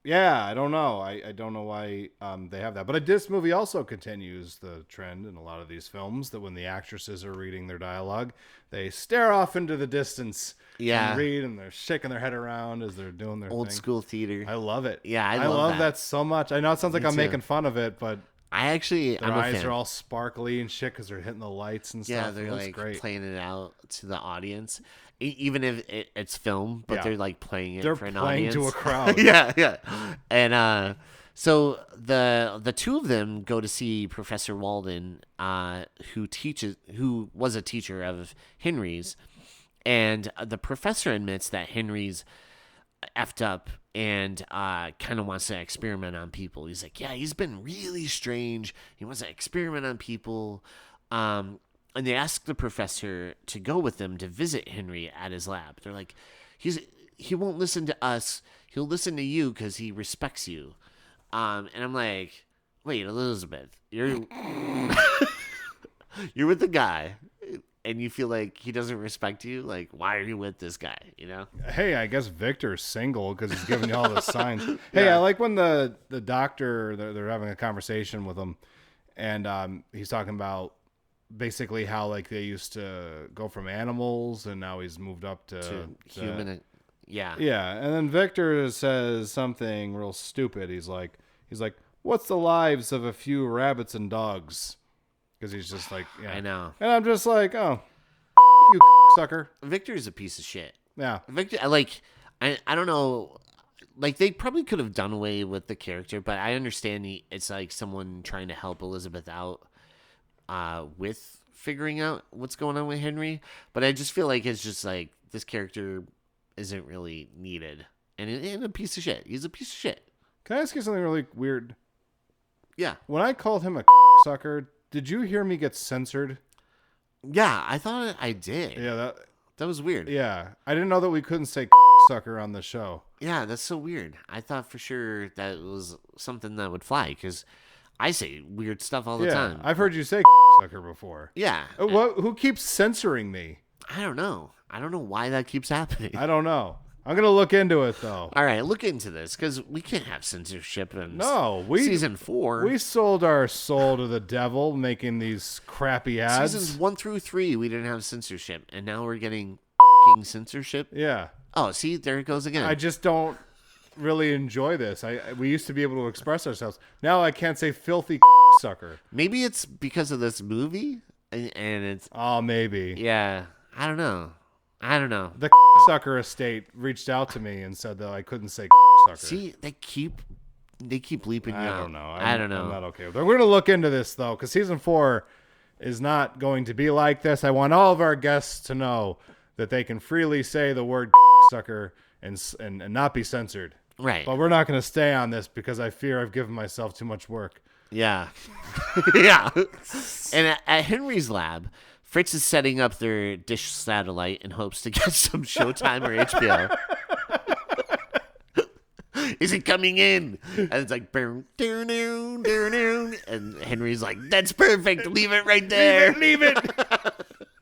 Yeah, I don't know. I don't know why they have that. But this movie also continues the trend in a lot of these films that when the actresses are reading their dialogue, they stare off into the distance Yeah. and read, and they're shaking their head around as they're doing their Old thing. school theater. I love it. Yeah, I I love love that so much. I know it sounds like Me I'm too. making fun of it, but I'm their a eyes fan. are all sparkly and shit because they're hitting the lights and Yeah, stuff. they're That's great. playing it out to the audience, even if it's film, but Yeah. they're playing it They're for an playing audience. to a crowd. yeah. And so the two of them go to see Professor Walden, who was a teacher of Henry's, and the professor admits that Henry's effed up and kind of wants to experiment on people. He's like, yeah, he's been really strange. He wants to experiment on people. And they ask the professor to go with them to visit Henry at his lab. They're like, he won't listen to us. He'll listen to you because he respects you. And I'm like, wait, Elizabeth, you're you're with the guy, and you feel like he doesn't respect you. Why are you with this guy? Hey, I guess Victor's single because he's giving you all the signs. Hey, I like when the doctor, they're having a conversation with him, and he's talking about basically how they used to go from animals and now he's moved up to human. Yeah. Yeah, and then Victor says something real stupid. He's like, what's the lives of a few rabbits and dogs? Because he's just like, yeah. I know. And I'm just like, oh, you sucker. Victor's a piece of shit. Yeah. Victor, I don't know. Like, they probably could have done away with the character, but I understand it's like someone trying to help Elizabeth out with figuring out what's going on with Henry. But I just feel like it's just like this character isn't really needed. And a piece of shit. He's a piece of shit. Can I ask you something really weird? Yeah. When I called him a sucker, did you hear me get censored? Yeah, I thought I did. Yeah, That was weird. yeah. I didn't know that we couldn't say sucker on the show. Yeah, that's so weird. I thought for sure that was something that would fly because I say weird stuff all the time. I've heard you say sucker before. Yeah. Who keeps censoring me? I don't know. I don't know why that keeps happening. I don't know. I'm going to look into it, though. All right, look into this because we can't have censorship in season 4. We sold our soul to the devil making these crappy ads. Seasons 1 through 3, we didn't have censorship, and now we're getting censorship. Yeah. Oh, see, there it goes again. I just don't really enjoy this. We used to be able to express ourselves. Now I can't say filthy sucker. Maybe it's because of this movie, and it's Oh, maybe. yeah. I don't know. The sucker estate reached out to me and said that I couldn't say sucker. See, they keep bleeping you out. I don't know. I don't know. I'm not okay with it. We're going to look into this, though, because season 4 is not going to be like this. I want all of our guests to know that they can freely say the word sucker and not be censored. Right. But we're not going to stay on this because I fear I've given myself too much work. Yeah. Yeah. And at Henry's lab, Fritz is setting up their dish satellite in hopes to get some Showtime or HBO. Is it coming in? And it's like, boom, down, and Henry's like, that's perfect. Leave it right there. Leave it.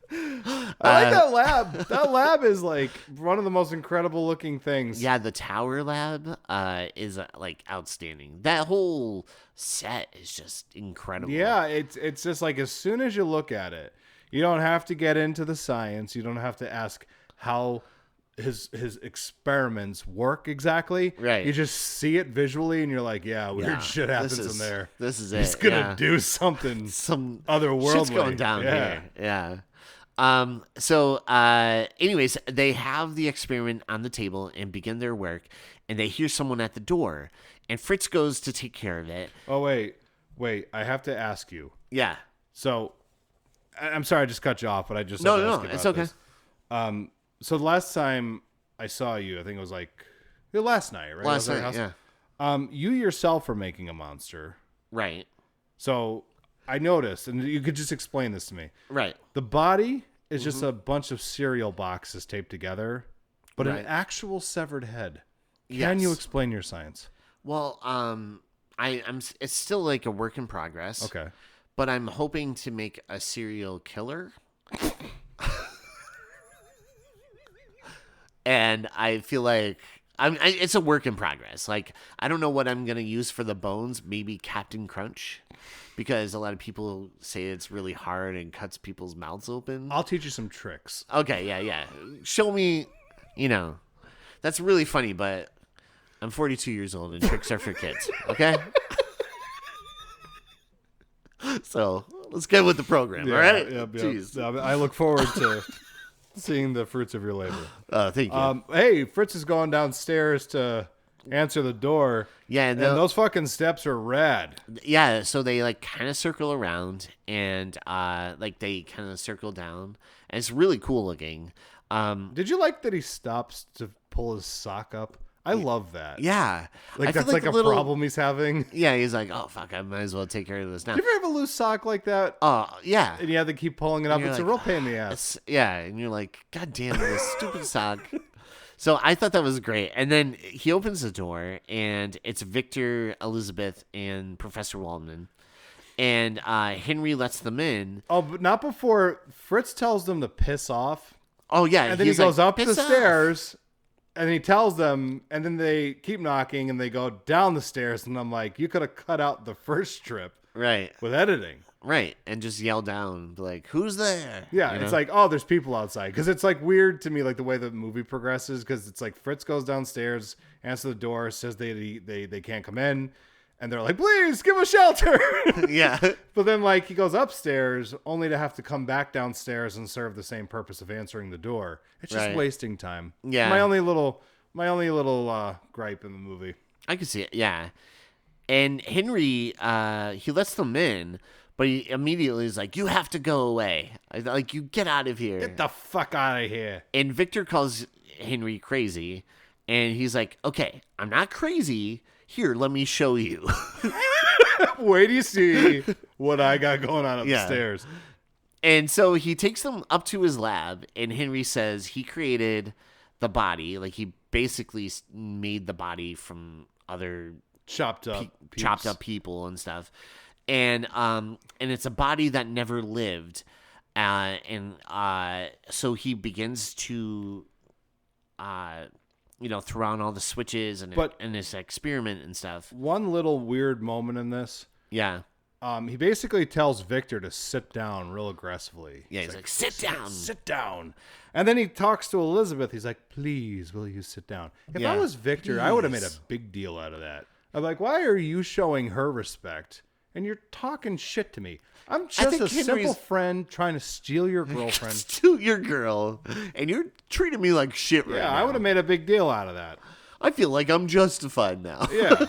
I like that lab. That lab is like one of the most incredible looking things. Yeah, the tower lab is like outstanding. That whole set is just incredible. Yeah, it's just like as soon as you look at it, you don't have to get into the science. You don't have to ask how his experiments work exactly. Right. You just see it visually, and you're like, yeah, weird shit happens in there. This is it. He's gonna do something, some otherworldly. Shit's going down here. Yeah. So, anyways, they have the experiment on the table and begin their work, and they hear someone at the door, and Fritz goes to take care of it. Oh, wait. I have to ask you. Yeah. So, I'm sorry I just cut you off, but I just No, it's okay. This. So the last time I saw you, I think it was like last night, right? Last night, yeah. You yourself are making a monster. Right. So I noticed, and you could just explain this to me. Right. The body is just a bunch of cereal boxes taped together, but an actual severed head. Can you explain your science? Well, it's still like a work in progress. Okay. But I'm hoping to make a serial killer. And I feel like it's a work in progress. Like, I don't know what I'm going to use for the bones. Maybe Captain Crunch. Because a lot of people say it's really hard and cuts people's mouths open. I'll teach you some tricks. Okay, yeah. Show me, That's really funny, but I'm 42 years old and tricks are for kids. Okay? So, let's get with the program, all right? Yeah. Jeez. I look forward to seeing the fruits of your labor. Thank you. Hey, Fritz is going downstairs to answer the door. Yeah, and those fucking steps are rad. Yeah, so they like kind of circle around and they kind of circle down. And it's really cool looking. Did you like that he stops to pull his sock up? I love that. Yeah. Like that's like a problem he's having. Yeah, he's like, oh, fuck, I might as well take care of this now. Did you ever have a loose sock like that? Yeah. And you have to keep pulling it up. It's like, a real pain in the ass. Yeah, and you're like, God damn this stupid sock. So I thought that was great. And then he opens the door, and it's Victor, Elizabeth, and Professor Waldman. And Henry lets them in. Oh, but not before Fritz tells them to piss off. Oh, yeah. And then he goes up the stairs. And he tells them, and then they keep knocking, and they go down the stairs, and I'm like, you could have cut out the first strip right with editing. Right, and just yell down, be like, "Who's there?" Yeah, You it's know? like, oh, there's people outside. Because it's like weird to me, like the way the movie progresses. Because it's like Fritz goes downstairs, answers the door, says they can't come in, and they're like, please give us shelter. Yeah. But then like he goes upstairs, only to have to come back downstairs and serve the same purpose of answering the door. It's just Right. wasting time. Yeah. My only little gripe in the movie. I can see it, yeah. And Henry, he lets them in, but he immediately is like, "You have to go away. Like, you get out of here." Get the fuck out of here. And Victor calls Henry crazy, and he's like, "Okay, I'm not crazy. Here, let me show you." Wait till you see what I got going on Yeah. upstairs. And so he takes them up to his lab, and Henry says he created the body. Like, he basically made the body from other Chopped up. chopped up people and stuff. And it's a body that never lived. So he begins to throw on all the switches and this experiment and stuff. One little weird moment in this. Yeah. He basically tells Victor to sit down real aggressively. Yeah, he's like, "Sit down." Sit down. And then he talks to Elizabeth. He's like, please, will you sit down? If I Yeah. was Victor, I would have made a Please. big deal out of that. I'm like, why are you showing her respect? And you're talking shit to me. I'm just think a simple Henry's- friend trying to steal your girlfriend. Steal your girl, and you're treating me like shit right Yeah, now. I would have made a big deal out of that. I feel like I'm justified now. Yeah.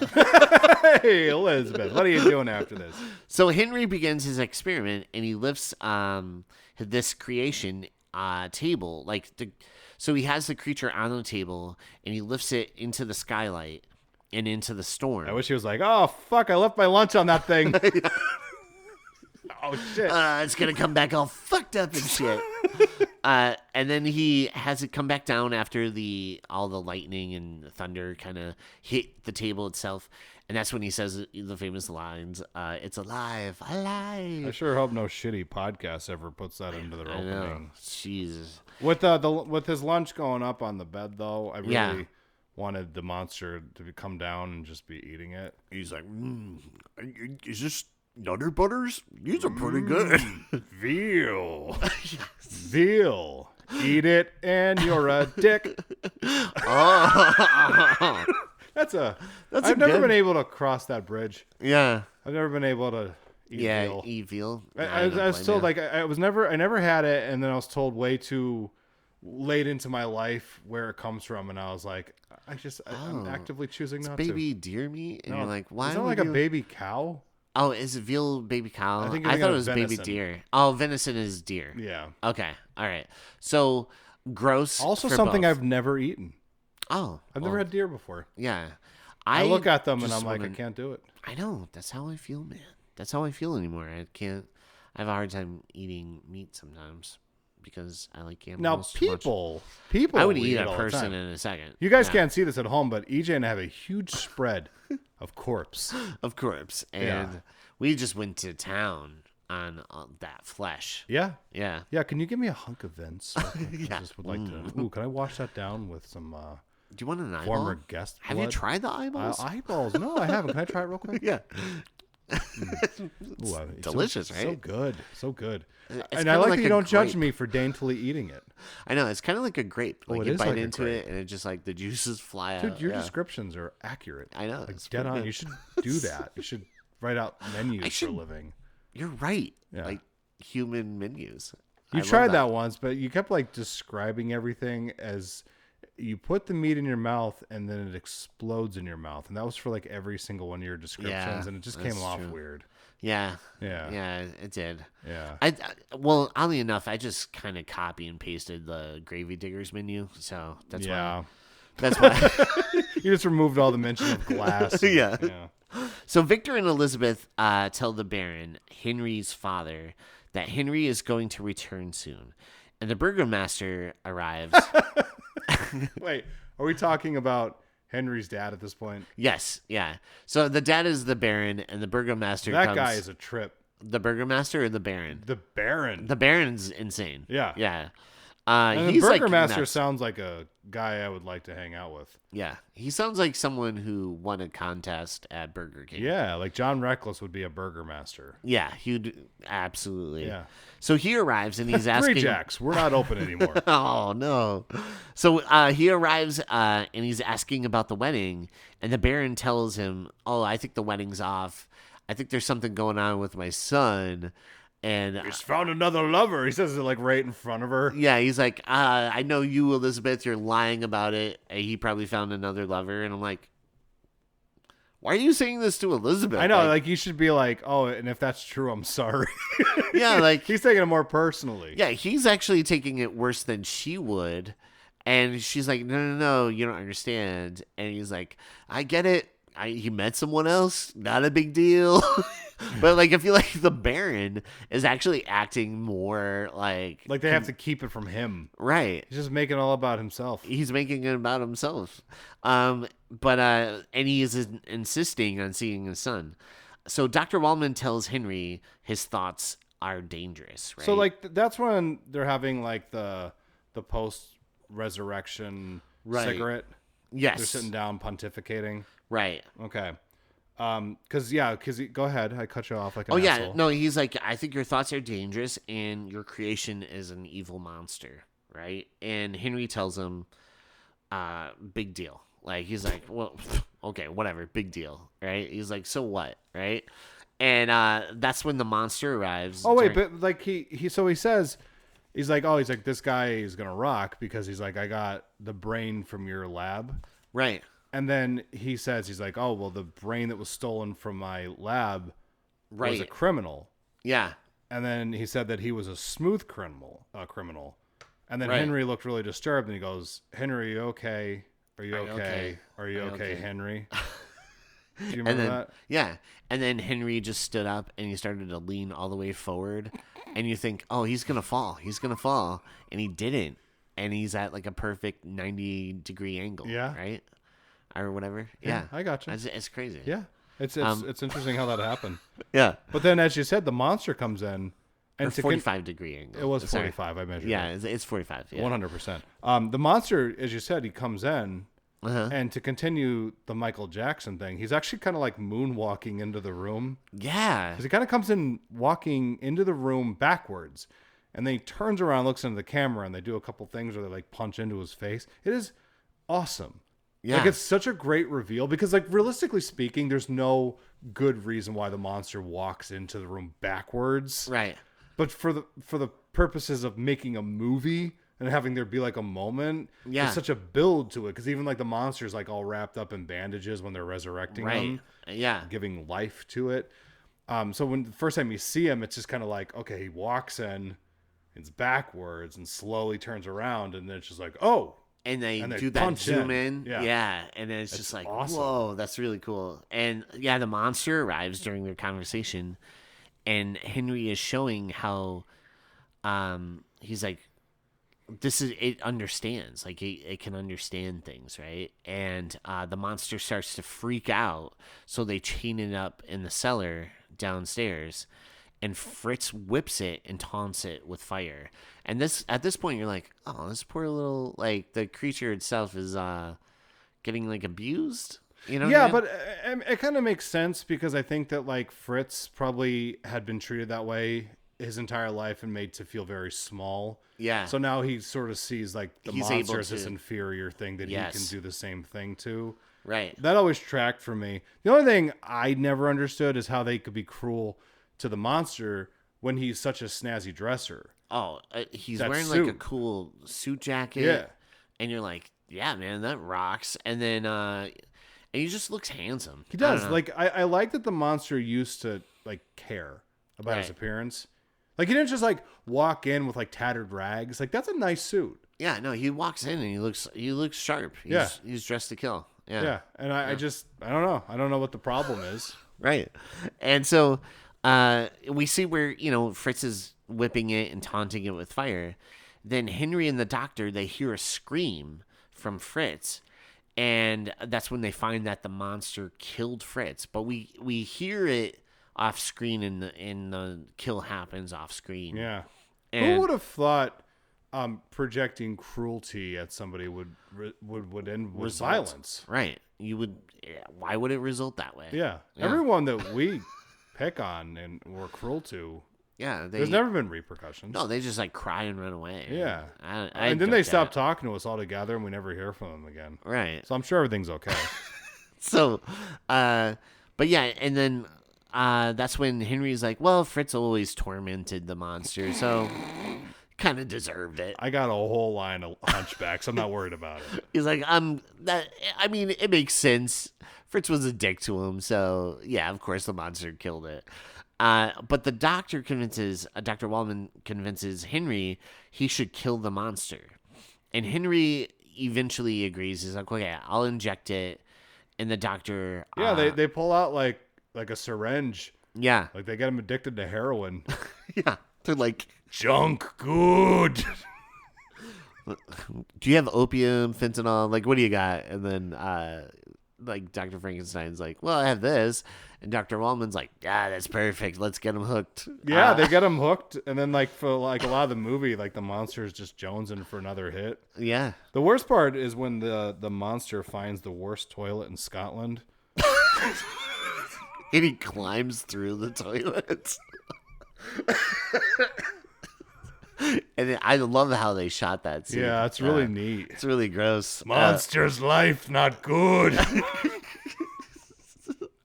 Hey, Elizabeth, what are you doing after this? So Henry begins his experiment, and he lifts this creation table. So he has the creature on the table, and he lifts it into the skylight and into the storm. I wish he was like, oh, fuck, I left my lunch on that thing. Oh, shit. It's gonna come back all fucked up and shit. And then he has it come back down after all the lightning and thunder kind of hit the table itself, and that's when he says the famous lines, "It's alive, alive." I sure hope no shitty podcast ever puts that into their I know. opening. Jesus. With his lunch going up on the bed, though, I really Yeah. wanted the monster to come down and just be eating it. He's like, "Is this Nutter Butters? These are pretty good." Veal. Veal. Eat it and you're a dick. Oh. I've never been able to cross that bridge. Yeah. I've never been able to eat veal. Eat veal. I was told I never had it, and then I was told way too late into my life where it comes from, and I was like, I'm actively choosing not baby deer meat, and to. you're like, why? Isn't it would like you... a baby cow? Oh, is it veal baby cow? I think you're I thinking thought it of was baby venison. deer. Oh, venison is deer. Yeah. Okay. All right. So gross. Also for something both. I've never eaten. Oh, I've never had deer before. Yeah. I look at them and just I'm like, I wanna- can't do it. I know. That's how I feel, man. That's how I feel anymore. I can't. I have a hard time eating meat sometimes because I like Now, animals too much. people, I would eat eat it a all the person time. in a second. You guys Yeah. can't see this at home, but EJ and I have a huge spread of corpse. Of course. And Yeah. we just went to town on that flesh. Yeah. Yeah. Yeah, can you give me a hunk of Vince? I Yeah. just would like to. Ooh, can I wash that down with some Do you want an eyeball? former guest Have blood? you tried the eyeballs? Eyeballs? No, I haven't. Can I try it real quick? Yeah. Ooh, it's Delicious, so, right? So good. So good. It's And kinda I like like that you a don't judge grape. me for daintily eating it. I know. It's kind of like a grape. Like it you is bite like a into grape. it and it just like the juices fly out. Dude, your Yeah. descriptions are accurate. I know. Like it's dead pretty on. good. You should do that. You should write out menus for a should- living. You're right. Yeah. Like human menus. You I love tried that once, but you kept like describing everything as you put the meat in your mouth and then it explodes in your mouth, and that was for like every single one of your descriptions, Yeah, and it just that's came off true. weird. Yeah. Yeah. Yeah, it did. Yeah. Well, oddly enough, I just kind of copy and pasted the Gravy Diggers menu, so that's Yeah. why. That's why. You just removed all the mention of glass. and- Yeah. Yeah. So Victor and Elizabeth tell the Baron, Henry's father, that Henry is going to return soon, and the burgomaster arrives. Wait, are we talking about Henry's dad at this point? Yes, yeah. So the dad is the Baron, and the burgomaster. That comes, guy is a trip. the burgomaster or the Baron. The Baron. The Baron's insane. Yeah. Yeah. And He's Burger like Master nuts. sounds like a guy I would like to hang out with. Yeah, he sounds like someone who won a contest at Burger King. Yeah, like John Reckless would be a Burger Master. Yeah, he'd absolutely. Yeah. So he arrives and he's asking. 3 Jacks. We're not open anymore. Oh no! So he arrives and he's asking about the wedding, and the Baron tells him, "Oh, I think the wedding's off. I think there's something going on with my son." And He's found another lover. He says it like right in front of her. yeah, he's like, "I know you, Elizabeth. You're lying about it. He probably found another lover." And I'm like, "Why are you saying this to Elizabeth?" I know, like you should be like, oh, and if that's true, I'm sorry. Yeah, like He's taking it more personally. yeah, he's actually taking it worse than she would. And she's like, no, you don't understand. And he's like, I get it. He met someone else. Not a big deal. But like, I feel like the Baron is actually acting more like Like they have to keep it from him. right. He's just making it all about himself. He's making it about himself. And he is insisting on seeing his son. So Dr. Wallman tells Henry his thoughts are dangerous, right? So like that's when they're having like the post resurrection Right. cigarette. yes. They're sitting down pontificating. Right. Okay. Cause go ahead. I cut you off like an Oh yeah, asshole. no, he's like, I think your thoughts are dangerous and your creation is an evil monster, right? And Henry tells him, big deal. Like he's like, well, okay, whatever, big deal, right? He's like, so what, right? And that's when the monster arrives. Oh wait, but like he says, he's like, this guy is gonna rock because he's like, I got the brain from your lab. right, And then he says, he's like, oh, well, the brain that was stolen from my lab was a right, criminal. yeah, And then he said that he was a smooth criminal. And then Right. Henry looked really disturbed and he goes, Henry, are you okay? Are you Are you okay? okay? Are you Are you okay, okay?" Henry? Do you And remember then that? yeah, and then Henry just stood up and he started to lean all the way forward, and you think, oh, he's gonna fall, and he didn't, and he's at like a perfect 90-degree angle, Yeah. right, or whatever. Yeah, I gotcha. It's crazy. Yeah. It's interesting how that happened. Yeah. But then, as you said, the monster comes in. And Or 45-degree angle. it was Sorry. 45, I measured Yeah, it. it's 45. Yeah. 100%. The monster, as you said, he comes in. Uh-huh. And to continue the Michael Jackson thing, he's actually kind of like moonwalking into the room. Yeah. Because he kind of comes in walking into the room backwards. And then he turns around, looks into the camera, and they do a couple things where they like punch into his face. It is awesome. Yeah. Like it's such a great reveal because like realistically speaking, there's no good reason why the monster walks into the room backwards. Right. But for the purposes of making a movie and having there be like a moment, Yeah. there's such a build to it. Because even like the monster's like all wrapped up in bandages when they're resurrecting Right. him, Yeah. giving life to it. So when the first time you see him, it's just kind of like, okay, he walks in, it's backwards and slowly turns around, and then it's just like, oh. And they And they do that punch zoom in. in. Yeah. And then it's just like, awesome. whoa, that's really cool. And yeah, the monster arrives during their conversation, and Henry is showing how he's like, it understands, like it can understand things, right? And the monster starts to freak out, so they chain it up in the cellar downstairs, and Fritz whips it and taunts it with fire. And at this point you're like, oh, this poor little, like, the creature itself is getting like abused, you know? Yeah, what I mean? but it kind of makes sense because I think that like Fritz probably had been treated that way his entire life and made to feel very small. Yeah. So now he sort of sees like the He's monster able as this to- inferior thing that Yes. he can do the same thing to. Right. That always tracked for me. The only thing I never understood is how they could be cruel to the monster when he's such a snazzy dresser. Oh, he's That wearing like a suit. cool suit jacket. Yeah. And you're like, yeah, man, that rocks. And then and he just looks handsome. He I don't does. know. Like I like that the monster used to like care about his Right. appearance. Like he didn't just like walk in with like tattered rags. Like that's a nice suit. Yeah, no, he walks in and he looks sharp. He's dressed to kill. Yeah. Yeah. And I don't know. I don't know what the problem is. Right. And so we see where, Fritz is whipping it and taunting it with fire. Then Henry and the doctor, they hear a scream from Fritz. And that's when they find that the monster killed Fritz. But we hear it off screen and the kill happens off screen. Yeah. And- Who would have thought projecting cruelty at somebody would end with violence. Right. Why would it result that way? Yeah. Everyone that we pick on and we're cruel to, there's never been repercussions. No, they just like cry and run away. Yeah. I and then they stop talking to us altogether and we never hear from them again. Right. So I'm sure everything's okay. So, but yeah, and then that's when Henry's like, well, Fritz always tormented the monster, so kind of deserved it. I got a whole line of hunchbacks. I'm not worried about it. He's like, it makes sense. Fritz was a dick to him, so yeah, of course the monster killed it. But the doctor Dr. Waldman convinces Henry he should kill the monster. And Henry eventually agrees. He's like, okay, I'll inject it. And the doctor... Yeah, they pull out like a syringe. Yeah. Like they get him addicted to heroin. Yeah. They're like... Junk good. Do you have opium, fentanyl? Like, what do you got? And then, like, Dr. Frankenstein's like, well, I have this. And Dr. Wallman's like, yeah, that's perfect. Let's get him hooked. Yeah, they get him hooked. And then, like, for like a lot of the movie, like the monster is just jonesing for another hit. Yeah. The worst part is when the monster finds the worst toilet in Scotland. And he climbs through the toilets. And I love how they shot that scene. Yeah, it's really neat. It's really gross. Monster's life not good.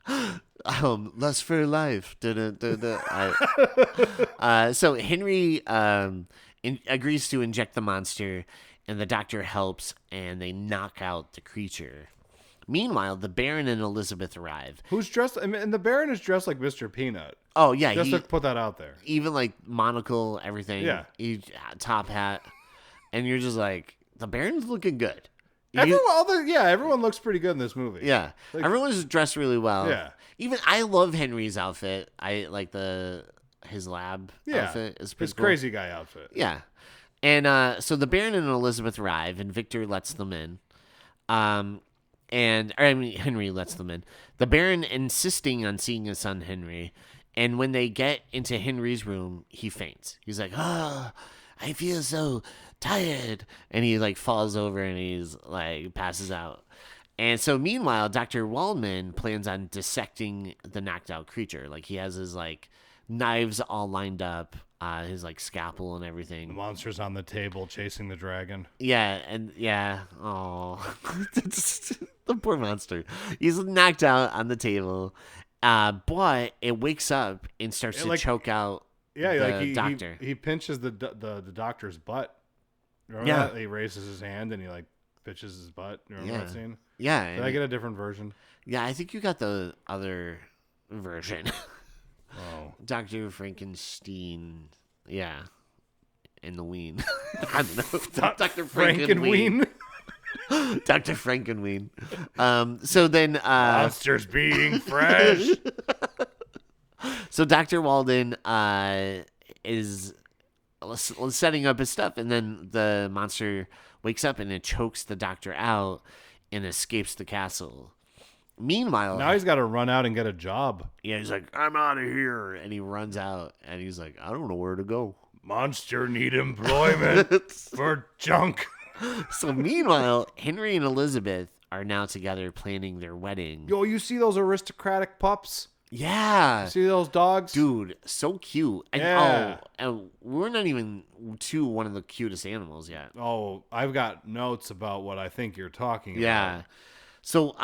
Lust for life. So Henry agrees to inject the monster, and the doctor helps, and they knock out the creature. Meanwhile, the Baron and Elizabeth arrive. Who's dressed? I mean, and the Baron is dressed like Mr. Peanut. Oh yeah, just to put that out there. Even like monocle, everything. Yeah, top hat, and you're just like, the Baron's looking good. Everyone looks pretty good in this movie. Yeah, like, everyone's dressed really well. Yeah, even I love Henry's outfit. I like his lab outfit. Is his cool. Crazy Guy outfit. Yeah, and so the Baron and Elizabeth arrive, and Victor lets them in. Henry lets them in. The Baron insisting on seeing his son Henry, and when they get into Henry's room, he faints. He's like, "Oh, I feel so tired," and he like falls over and he's like passes out. And so meanwhile, Dr. Waldman plans on dissecting the knocked out creature. Like he has his like knives all lined up, his like scalpel and everything. The monster's on the table chasing the dragon. Yeah, oh, the poor monster. He's knocked out on the table, but it wakes up and starts to choke out. Yeah, the doctor. He pinches the doctor's butt. Remember that? He raises his hand and he like pinches his butt. Remember that scene? Yeah. Did I get a different version? Yeah, I think you got the other version. Oh. Dr. Frankenstein. Yeah. And the Ween. I don't know. Dr. Frankenween. Dr. Frankenween. So then monsters being fresh. So Dr. Walden is setting up his stuff, and then the monster wakes up and it chokes the doctor out and escapes the castle. Meanwhile, now he's got to run out and get a job. Yeah, he's like, I'm out of here. And he runs out and he's like, I don't know where to go. Monster need employment for junk. So meanwhile, Henry and Elizabeth are now together planning their wedding. Yo, you see those aristocratic pups? Yeah. You see those dogs? Dude, so cute. And, yeah. And we're not even to one of the cutest animals yet. Oh, I've got notes about what I think you're talking about. Yeah. So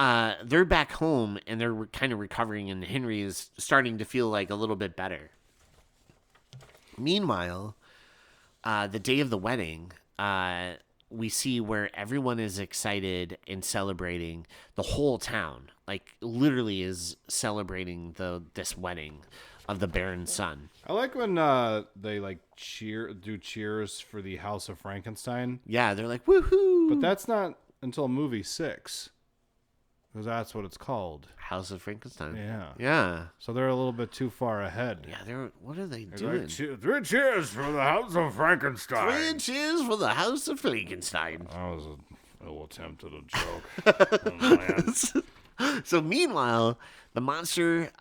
they're back home and they're kind of recovering, and Henry is starting to feel like a little bit better. Meanwhile, the day of the wedding, we see where everyone is excited and celebrating. The whole town, like, literally is celebrating this wedding of the Baron's son. I like when they like do cheers for the House of Frankenstein. Yeah, they're like, woohoo! But that's not until movie 6. Because that's what it's called. House of Frankenstein. Yeah. Yeah. So they're a little bit too far ahead. Yeah, what are they doing? Like, 3 cheers for the House of Frankenstein. 3 cheers for the House of Frankenstein. That was a little attempt at a joke. Oh, so meanwhile, the monster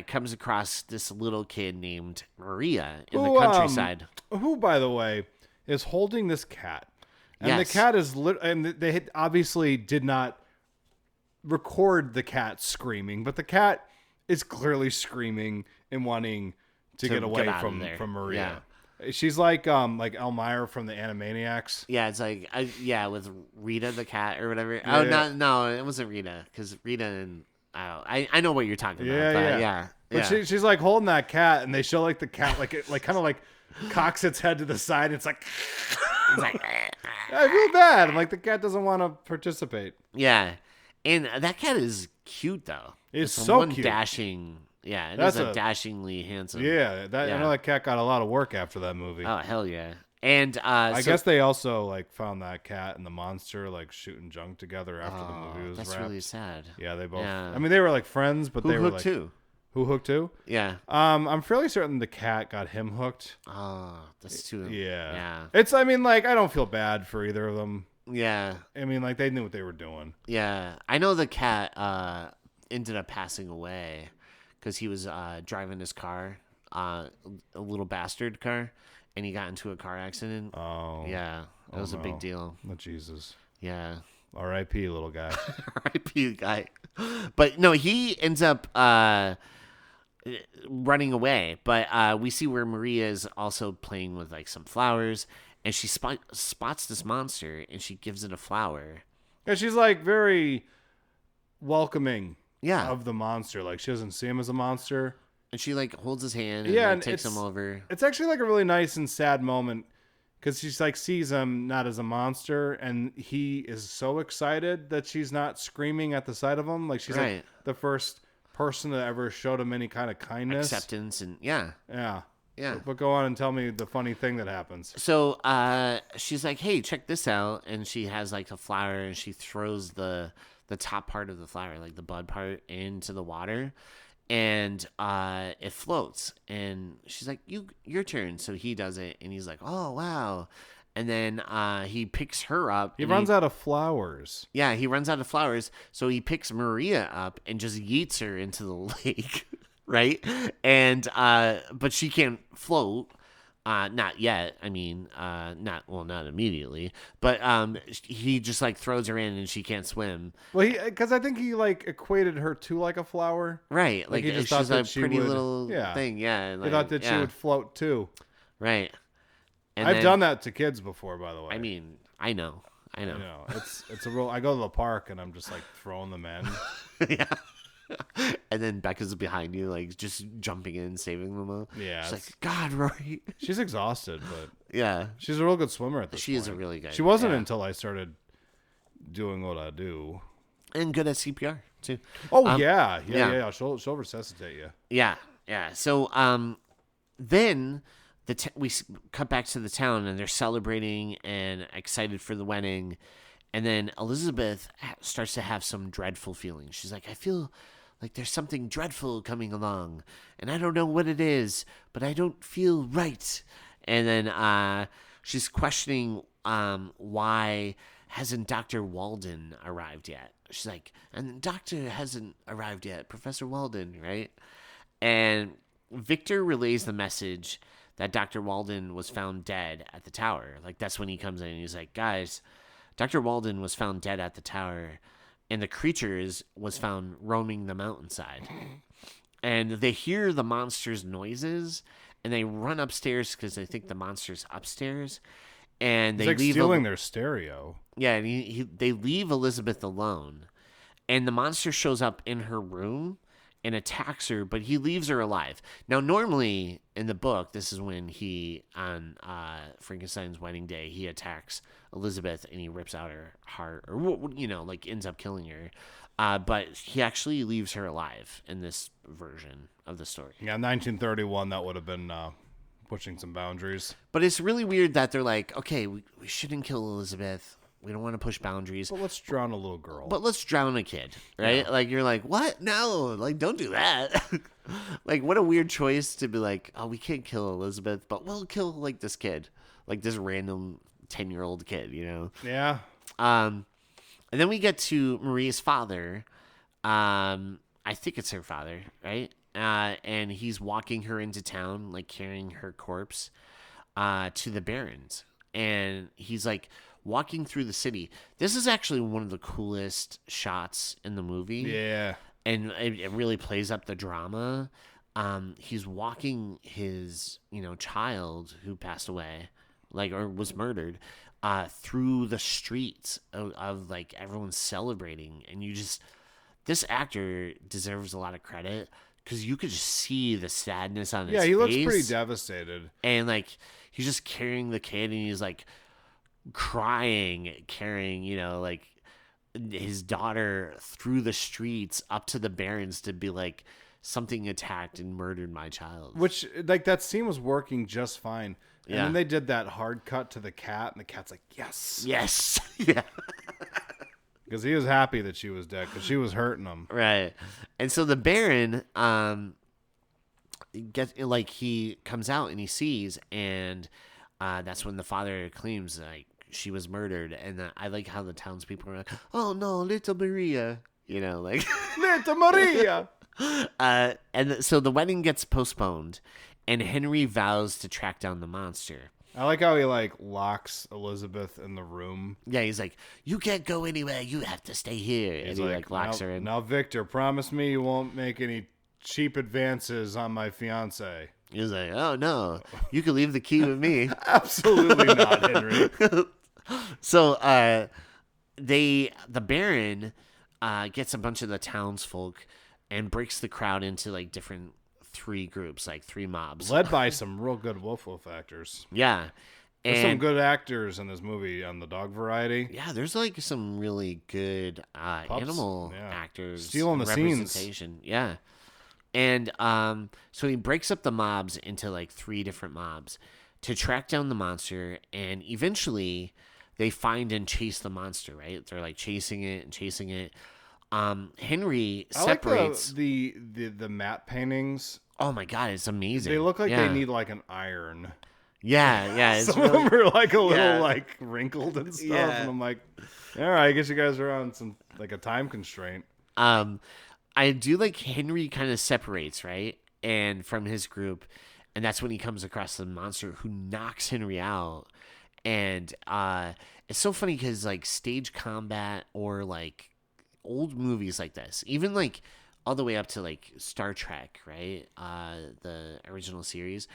comes across this little kid named Maria in the countryside. Who, by the way, is holding this cat. And Yes. the cat is and they obviously did not record the cat screaming, but the cat is clearly screaming and wanting to get away out of from there. Maria. She's like Elmira from the Animaniacs. Yeah, it's like with Rita the cat or whatever. Yeah, Oh no, it wasn't Rita because Rita and I know what you're talking about. Yeah, But yeah. But she's like holding that cat, and they show like the cat like kind of like cocks its head to the side. And it's like, I feel bad. I'm like, the cat doesn't want to participate. Yeah, and that cat is cute though. It's so one cute. dashing. Yeah, That's is a dashingly handsome. Yeah, I know that cat got a lot of work after that movie. Oh hell yeah! And I guess they also like found that cat and the monster like shooting junk together after the movie was that's wrapped. really sad. Yeah, they both. Yeah. I mean, they were like friends, but they were hooked like too? Who hooked too? Yeah. I'm fairly certain the cat got him hooked. Oh, that's too. Yeah. Yeah. It's. I mean, like I don't feel bad for either of them. Yeah. I mean, like they knew what they were doing. Yeah. I know the cat ended up passing away because he was driving his car, a little bastard car, and he got into a car accident. Oh. Yeah. That was a big deal. Oh, Jesus. Yeah. R.I.P. little guy. R.I.P. guy. But no, he ends up running away. But we see where Maria is also playing with like some flowers, and she spots this monster, and she gives it a flower. And she's like very welcoming. Yeah. Of the monster. Like she doesn't see him as a monster. And she like holds his hand and, and takes him over. It's actually like a really nice and sad moment because she's like sees him not as a monster, and he is so excited that she's not screaming at the sight of him. Like she's like the first person that ever showed him any kind of kindness, acceptance, and yeah. But go on and tell me the funny thing that happens. So she's like, "Hey, check this out," and she has like a flower, and she throws the top part of the flower, like the bud part, into the water, and it floats. And she's like, your turn. So he does it, and he's like, oh wow. And then he picks her up. He runs out of flowers. Yeah, he runs out of flowers. So he picks Maria up and just yeets her into the lake, right? And but she can't float. Not yet. I mean, not immediately, but he just like throws her in and she can't swim. Well, because I think he like equated her to like a flower, right? Like he just she's thought a that she pretty would, little thing. Yeah, he thought that she would float too. Right. And I've done that to kids before, by the way. I mean, I know. You know, it's a real. I go to the park and I'm just like throwing them in. Yeah. And then Becca's behind you, like just jumping in, saving them all. Yeah, she's like, God, Rory. She's exhausted, but yeah, she's a real good swimmer at this point. She is a really good. She wasn't until I started doing what I do. And good at CPR too. Oh yeah. She'll resuscitate you. Yeah. So then we cut back to the town, and they're celebrating and excited for the wedding. And then Elizabeth starts to have some dreadful feelings. She's like, I feel like there's something dreadful coming along, and I don't know what it is, but I don't feel right. And then she's questioning why hasn't Dr. Walden arrived yet? She's like, and the doctor hasn't arrived yet, Professor Walden, right? And Victor relays the message that Dr. Walden was found dead at the tower. Like, that's when he comes in and he's like, guys, Dr. Walden was found dead at the tower, and the creatures was found roaming the mountainside. And they hear the monster's noises, and they run upstairs because they think the monster's upstairs. And they leave stealing their stereo. Yeah, and they leave Elizabeth alone, and the monster shows up in her room and attacks her, but he leaves her alive. Now, normally in the book, this is when he, on Frankenstein's wedding day, he attacks Elizabeth and he rips out her heart, or, like ends up killing her. But he actually leaves her alive in this version of the story. Yeah, 1931, that would have been pushing some boundaries. But it's really weird that they're like, okay, we shouldn't kill Elizabeth. We don't want to push boundaries. But let's drown a little girl. But let's drown a kid, right? Yeah. Like, you're like, what? No, like, don't do that. Like, what a weird choice to be like, oh, we can't kill Elizabeth, but we'll kill, like, this kid. Like, this random 10-year-old kid, you know? Yeah. And then we get to Maria's father. I think it's her father, right? And he's walking her into town, like, carrying her corpse to the Barrens. and he's like walking through the city. This is actually one of the coolest shots in the movie. Yeah. And it really plays up the drama. He's walking his, child who passed away, or was murdered, through the streets of like everyone's celebrating, and this actor deserves a lot of credit because you could just see the sadness on his face. Yeah, he looks pretty devastated, and like he's just carrying the kid, and he's like crying, carrying, like his daughter through the streets up to the barrens to be like, something attacked and murdered my child. Which, like, that scene was working just fine. And Yeah. then they did that hard cut to the cat, and the cat's like, yes. Yes. Yeah. Because he was happy that she was dead, because she was hurting him. Right. And so the Baron, he comes out and he sees, and that's when the father claims, like, she was murdered. And I like how the townspeople are like, oh no, little Maria. Like Little Maria. So the wedding gets postponed, and Henry vows to track down the monster. I like how he, like, locks Elizabeth in the room. Yeah, he's like, you can't go anywhere. You have to stay here. And he locks her in. Now, Victor, promise me you won't make any cheap advances on my fiance. He's like, oh no, you can leave the key with me. Absolutely not, Henry. So the Baron gets a bunch of the townsfolk and breaks the crowd into like different 3 groups, like 3 mobs. Led by some real good Wolf actors. Yeah. There's some good actors in this movie on the dog variety. Yeah, there's like some really good animal actors. Stealing the scenes. Yeah. And so he breaks up the mobs into like 3 different mobs to track down the monster, and eventually they find and chase the monster, right? They're like chasing it. Henry separates. I like the matte paintings. Oh my god, it's amazing. They look like they need like an iron. Yeah. It's Some of them are like a little like wrinkled and stuff, and I'm like, all right, I guess you guys are on some like a time constraint. I do like Henry kind of separates, right, and from his group, and that's when he comes across the monster who knocks Henry out, and it's so funny because like stage combat or like old movies like this, even like all the way up to like Star Trek, right? The original series,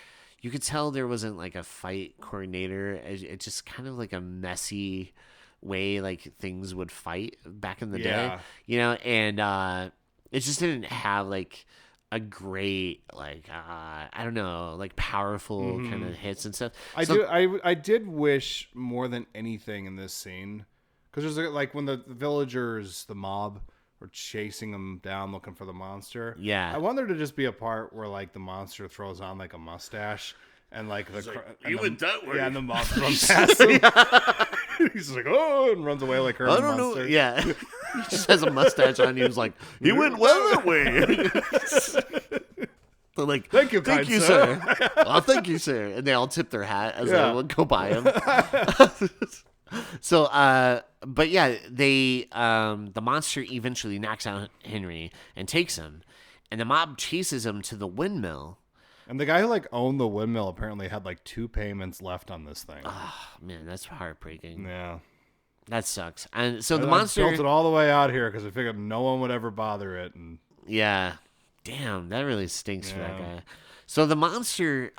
you could tell there wasn't like a fight coordinator. It's just kind of like a messy way like things would fight back in the day, and it just didn't have like a great like I don't know, like powerful kind of hits and stuff. I did wish more than anything in this scene, because there's like when the villagers, the mob, were chasing them down looking for the monster. Yeah, I want there to just be a part where like the monster throws on like a mustache and like you went that way. Yeah, and the mob runs past him. He's like, oh, and runs away like her. I don't know. Yeah, he just has a mustache on. He was like, he went well that way. They're like, thank you, sir. Well, thank you, sir. And they all tip their hat as they would go by him. So, but yeah, the monster eventually knocks out Henry and takes him, and the mob chases him to the windmill. And the guy who like owned the windmill apparently had like 2 payments left on this thing. Oh man, that's heartbreaking. Yeah, that sucks. And so the monster built it all the way out here because I figured no one would ever bother it. And yeah, damn, that really stinks for that guy. So the monster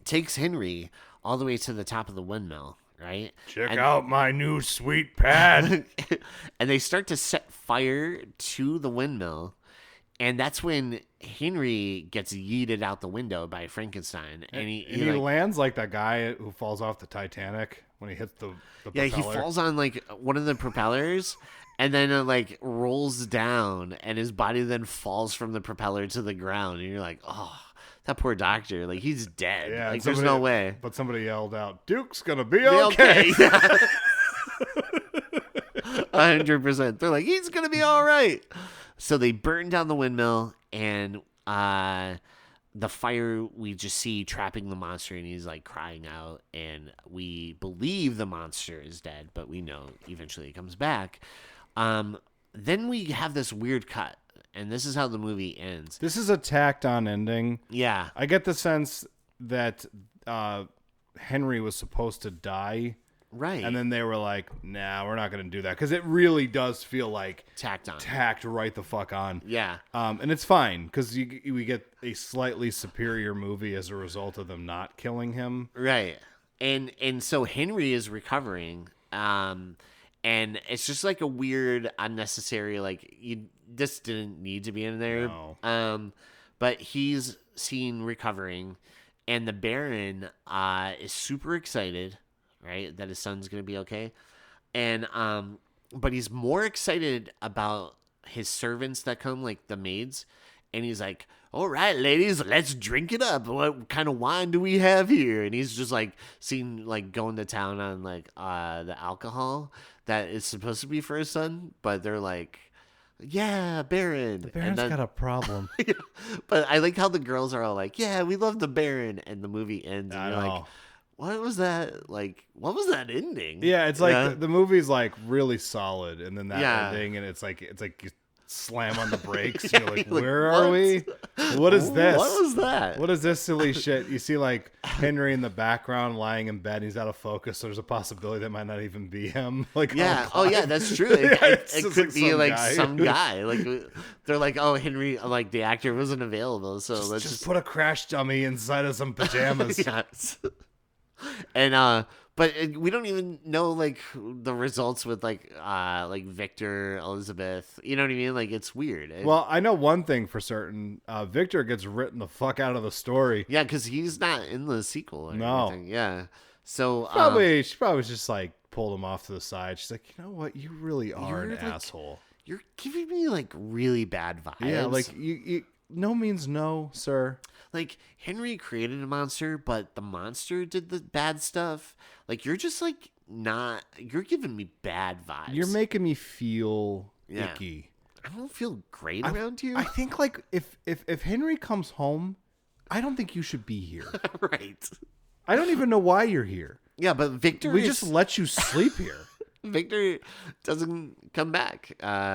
takes Henry all the way to the top of the windmill. Right? Check out my new sweet pad. And they start to set fire to the windmill. And that's when Henry gets yeeted out the window by Frankenstein. And he lands like that guy who falls off the Titanic when he hits the propeller. Yeah, he falls on like one of the propellers and then like rolls down, and his body then falls from the propeller to the ground. And you're like, oh, that poor doctor, like he's dead. Yeah, like there's no way. But somebody yelled out, "Duke's gonna be okay." 100%. They're like, he's gonna be all right. So they burn down the windmill, and the fire we just see trapping the monster, and he's like crying out, and we believe the monster is dead, but we know eventually it comes back. Then we have this weird cut. And this is how the movie ends. This is a tacked on ending. Yeah. I get the sense that Henry was supposed to die. Right. And then they were like, nah, we're not going to do that. Because it really does feel like tacked right the fuck on. Yeah. And it's fine because we get a slightly superior movie as a result of them not killing him. Right. And so Henry is recovering. And it's just like a weird, unnecessary, like, this didn't need to be in there. No. But he's seen recovering. And the Baron is super excited, right, that his son's going to be okay. And but he's more excited about his servants that come, like the maids. And he's like, all right, ladies, let's drink it up. What kind of wine do we have here? And he's just like going to town on like the alcohol that is supposed to be for his son. But they're like, yeah, Baron. The Baron's got a problem. But I like how the girls are all like, yeah, we love the Baron. And the movie ends. And you're like, what was that? Like, what was that ending? Yeah, it's like the movie's like really solid. And then that ending, and it's like you slam on the brakes. You're like, where are we? What is this? What was that? What is this silly shit? You see like Henry in the background lying in bed. He's out of focus. So there's a possibility that might not even be him. Like, oh yeah, that's true. It could be like some guy. Like they're like, oh, Henry, like the actor wasn't available, so let's just put a crash dummy inside of some pajamas. Yes. And but we don't even know like the results with like Victor, Elizabeth. You know what I mean? Like it's weird. Well, I know one thing for certain. Victor gets written the fuck out of the story. Yeah, because he's not in the sequel. Or no. anything. Yeah. So she probably just like pulled him off to the side. She's like, you know what? You really are an asshole. You're giving me like really bad vibes. Yeah, like you no means no, sir. Like, Henry created a monster, but the monster did the bad stuff. Like, you're just, like, not... You're giving me bad vibes. You're making me feel icky. I don't feel great around you. I think, like, if Henry comes home, I don't think you should be here. Right. I don't even know why you're here. Yeah, but Victor We just let you sleep here. Victor doesn't come back.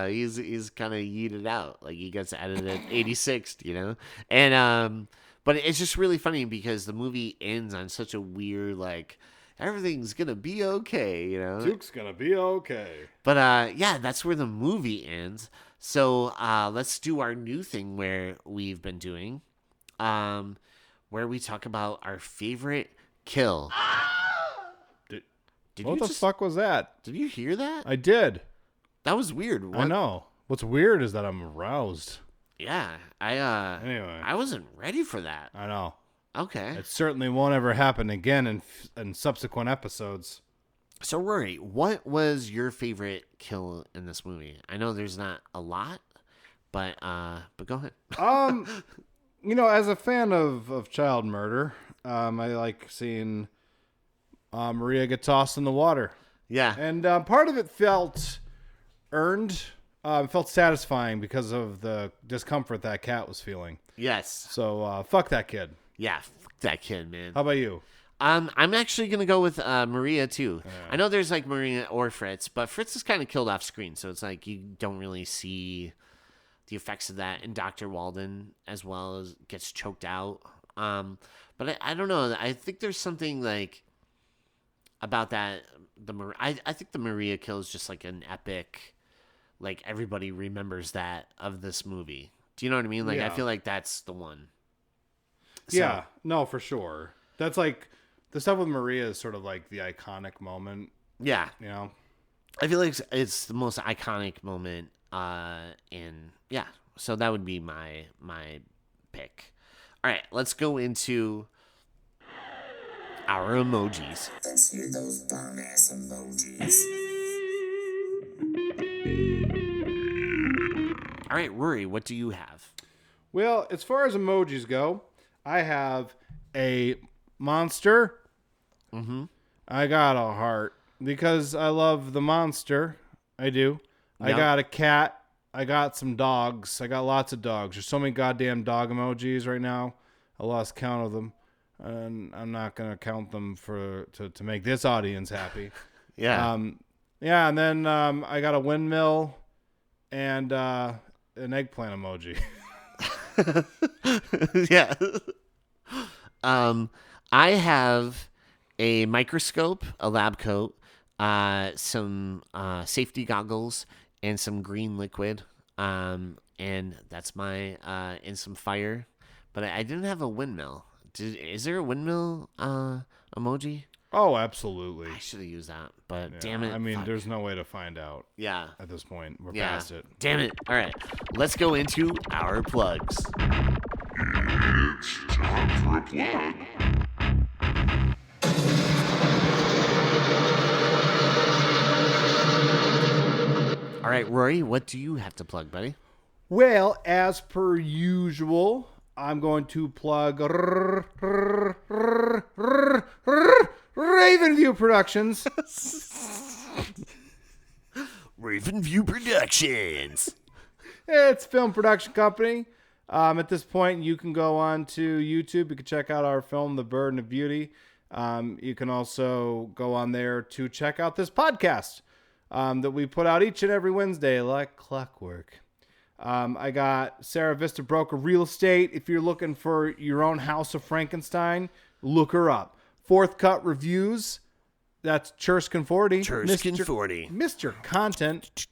He's kind of yeeted out. Like, he gets added at 86th, you know? And, but it's just really funny because the movie ends on such a weird, like, everything's gonna be okay, you know? Duke's gonna be okay. But, yeah, that's where the movie ends. So, let's do our new thing where we've been doing, where we talk about our favorite kill. What the fuck was that? Did you hear that? I did. That was weird. I know. What's weird is that I'm aroused. Yeah, anyway, I wasn't ready for that. I know. Okay. It certainly won't ever happen again in subsequent episodes. So, Rory, what was your favorite kill in this movie? I know there's not a lot, but go ahead. You know, as a fan of child murder, I like seeing Maria get tossed in the water. Yeah. And part of it felt earned. Felt satisfying because of the discomfort that cat was feeling. Yes. So fuck that kid. Yeah, fuck that kid, man. How about you? I'm actually gonna go with Maria too. Yeah. I know there's like Maria or Fritz, but Fritz is kind of killed off screen, so it's like you don't really see the effects of that. And Dr. Walden as well as gets choked out. But I don't know. I think there's something like about that. I think the Maria kill is just like an epic. Like, everybody remembers that of this movie. Do you know what I mean? Like, I feel like that's the one. So, yeah, no, for sure. That's like, the stuff with Maria is sort of like the iconic moment. Yeah. You know? I feel like it's the most iconic moment. And, yeah. So that would be my pick. All right, let's go into our emojis. Let's hear those bomb-ass emojis. All right, Rory, what do you have? Well, as far as emojis go, I have a monster. Mm-hmm. I got a heart because I love the monster. I do. Yep. I got a cat. I got some dogs. I got lots of dogs. There's so many goddamn dog emojis right now. I lost count of them. And I'm not going to count them to make this audience happy. Yeah. Yeah, and then I got a windmill and an eggplant emoji. Yeah. I have a microscope, a lab coat, some safety goggles, and some green liquid. And that's my and some fire. But I didn't have a windmill. Is there a windmill emoji? Oh, absolutely. I should have used that, but Yeah, damn it. I mean, fuck. there's no way to find out Yeah. at this point. We're Yeah. past it. Damn it. All right. Let's go into our plugs. It's time for a plug. All right, Rory, what do you have to plug, buddy? Well, as per usual, I'm going to plug Ravenview Productions. Ravenview Productions. It's a film production company. At this point, you can go on to YouTube. You can check out our film, The Burden of Beauty. You can also go on there to check out this podcast that we put out each and every Wednesday like clockwork. I got Sarah Vista Broker Real Estate. If you're looking for your own house of Frankenstein, look her up. Fourth Cut Reviews. That's Churskin 40. Churskin 40. Mr. Content.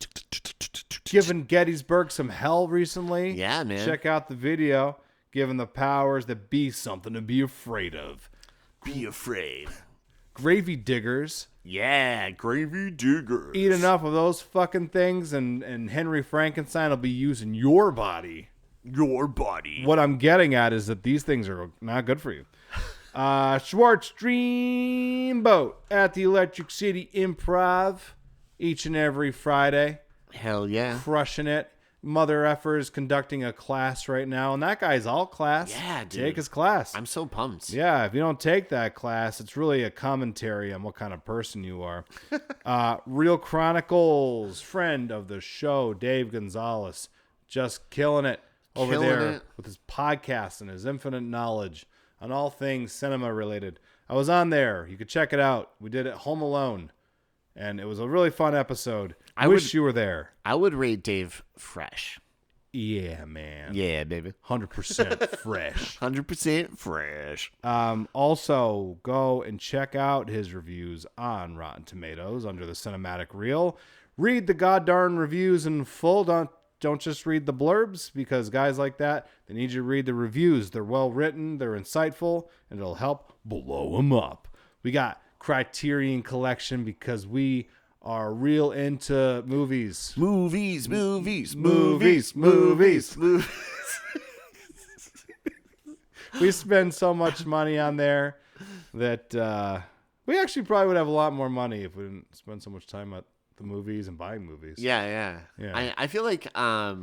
Giving Gettysburg some hell recently. Yeah, man. Check out the video. Given the powers that be something to be afraid of. Be afraid. Gravy Diggers. Yeah, Gravy Diggers. Eat enough of those fucking things and Henry Frankenstein will be using your body. Your body. What I'm getting at is that these things are not good for you. Schwartz Dreamboat at the Electric City Improv each and every Friday. Hell yeah. Crushing it. Mother effer is conducting a class right now, and that guy's all class. Yeah, dude. Take his class. I'm so pumped. Yeah, if you don't take that class, it's really a commentary on what kind of person you are. Real Chronicles, friend of the show, Dave Gonzalez, just killing it over Killing there it. with his podcast and his infinite knowledge on all things cinema related. I was on there. You could check it out. We did it home alone, and it was a really fun episode. I wish you were there. I would rate Dave fresh. Yeah, man. Yeah, baby. 100% fresh. 100% fresh. Also, go and check out his reviews on Rotten Tomatoes under the cinematic reel. Read the goddarn reviews in full. Don't just read the blurbs, because guys like that, they need you to read the reviews. They're well written, they're insightful, and it'll help blow them up. We got Criterion Collection because we are real into movies. Movies. We spend so much money on there that we actually probably would have a lot more money if we didn't spend so much time at the movies and buying movies. Yeah. Yeah. I feel like, a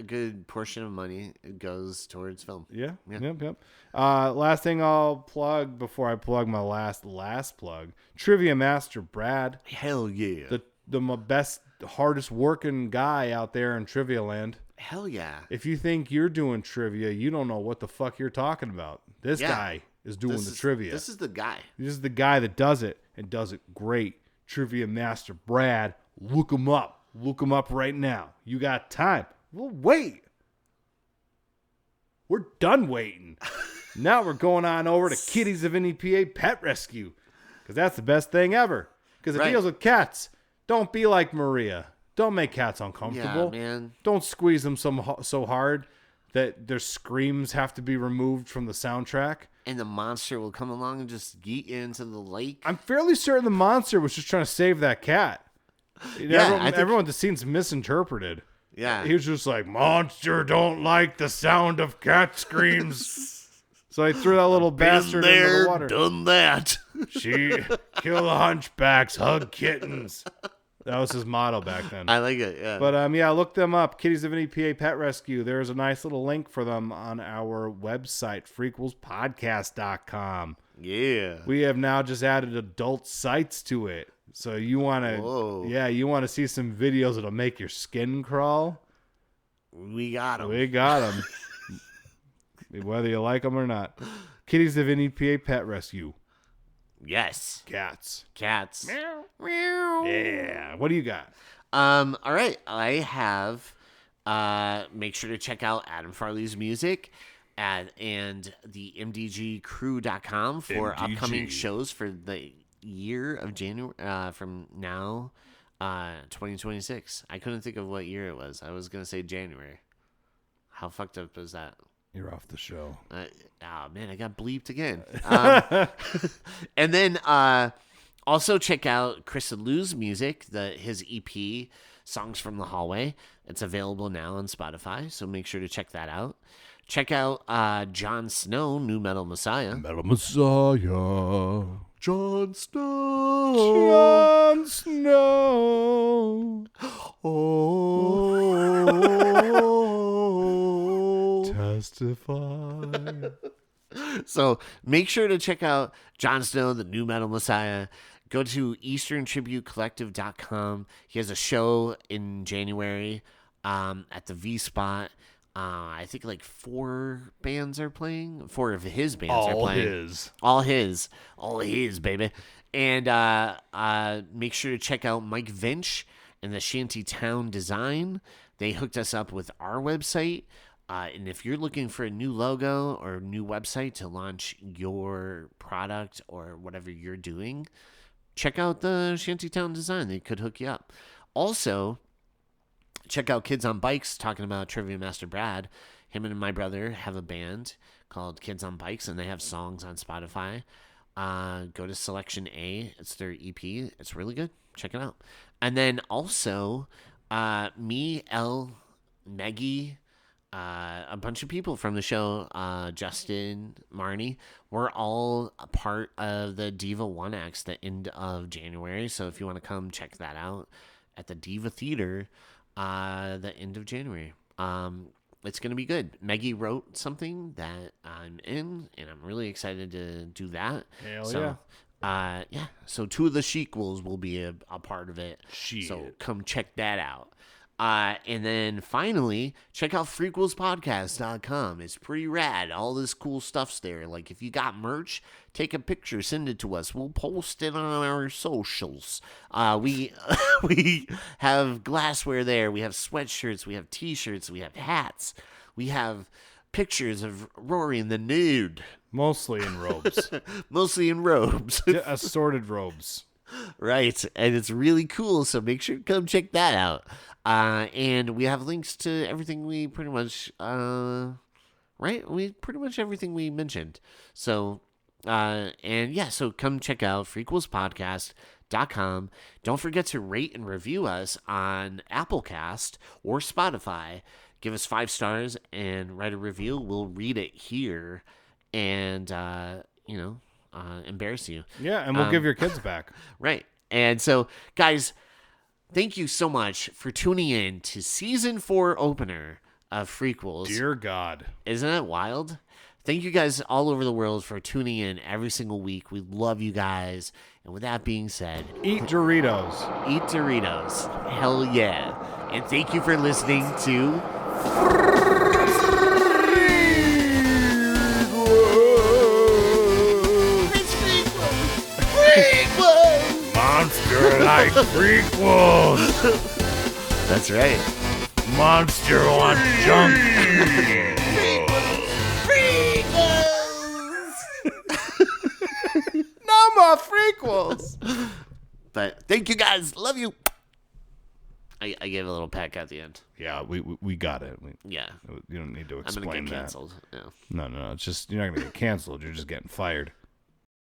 good portion of money goes towards film. Yeah. Yep. Last thing I'll plug before I plug my last plug. Trivia Master Brad. Hell yeah. The best, hardest working guy out there in Trivia Land. Hell yeah. If you think you're doing trivia, you don't know what the fuck you're talking about. This guy is doing the trivia. This is the guy. This is the guy that does it and does it great. Trivia Master Brad. Look him up. Look him up right now. You got time. Well, wait. We're done waiting. Now we're going on over to Kitties of NEPA Pet Rescue, because that's the best thing ever. Because it deals with cats. Don't be like Maria. Don't make cats uncomfortable. Yeah, man. Don't squeeze them so hard that their screams have to be removed from the soundtrack. And the monster will come along and just yeet you into the lake. I'm fairly certain the monster was just trying to save that cat. Everyone at the scene's misinterpreted. Yeah. He was just like, monster don't like the sound of cat screams. So I threw that little bastard into the water. Done that. She kill the hunchbacks, hug kittens. That was his motto back then. I like it, yeah. But look them up. Kitties of NEPA Pet Rescue. There's a nice little link for them on our website, FREAKQUELSpodcast.com. Yeah. We have now just added adult sites to it. So you want to see some videos that'll make your skin crawl? We got him. We got them. Whether you like them or not. Kitties of NEPA Pet Rescue. Yes. Cats. Meow. Meow. Yeah. What do you got? All right. I have make sure to check out Adam Farley's music. and the mdgcrew.com for MDG. upcoming shows for the year of January from now 2026. I couldn't think of what year it was. I was going to say January. How fucked up is that? You're off the show. Oh, man, I got bleeped again. And then also check out Chris and Lou's music, his EP, Songs from the Hallway. It's available now on Spotify, so make sure to check that out. Check out Jon Snow, New Metal Messiah. Metal Messiah. Jon Snow. Jon Snow. Oh. Testify. So make sure to check out Jon Snow, the New Metal Messiah. Go to EasternTributeCollective.com. He has a show in January at the V Spot. I think like 4 bands are playing. 4 of his bands are playing. All his, baby. And make sure to check out Mike Vinch and the Shantytown Design. They hooked us up with our website. And if you're looking for a new logo or a new website to launch your product or whatever you're doing, check out the Shantytown Design. They could hook you up. Also, check out Kids on Bikes, talking about Trivia Master Brad. Him and my brother have a band called Kids on Bikes, and they have songs on Spotify. Go to Selection A. It's their EP. It's really good. Check it out. And then also, me, Elle, Maggie, a bunch of people from the show, Justin, Marnie, we're all a part of the Diva One Acts the end of January. So if you want to come check that out at the Diva Theater, the end of January. It's going to be good. Maggie wrote something that I'm in, and I'm really excited to do that. Hell yeah. Yeah. So 2 of the sequels will be a part of it. Shit. So come check that out. And then finally, check out FreakQuELSPodcast.com. It's pretty rad. All this cool stuff's there. Like, if you got merch, take a picture, send it to us. We'll post it on our socials. We have glassware there. We have sweatshirts. We have t-shirts. We have hats. We have pictures of Rory in the nude. Mostly in robes. Mostly in robes. Assorted robes. Right. And it's really cool. So make sure to come check that out. And we have links to everything we pretty much, pretty much everything we mentioned. So, and yeah, so come check out FreakQuELSPodcast.com. Don't forget to rate and review us on Applecast or Spotify. Give us 5 stars and write a review. We'll read it here and, embarrass you. Yeah, and we'll give your kids back. Right. And so, guys, thank you so much for tuning in to Season 4 opener of FREAKQUELS. Dear God. Isn't it wild? Thank you guys all over the world for tuning in every single week. We love you guys. And with that being said, Eat Doritos. eat Doritos. Hell yeah. And thank you for listening to Monster like prequels. That's right. Monster wants junk. No more prequels. But thank you guys. Love you. I gave a little peck at the end. Yeah, we got it. Yeah. You don't need to I'm explain going to get that. canceled. Yeah. No. It's just, you're not going to get canceled. You're just getting fired.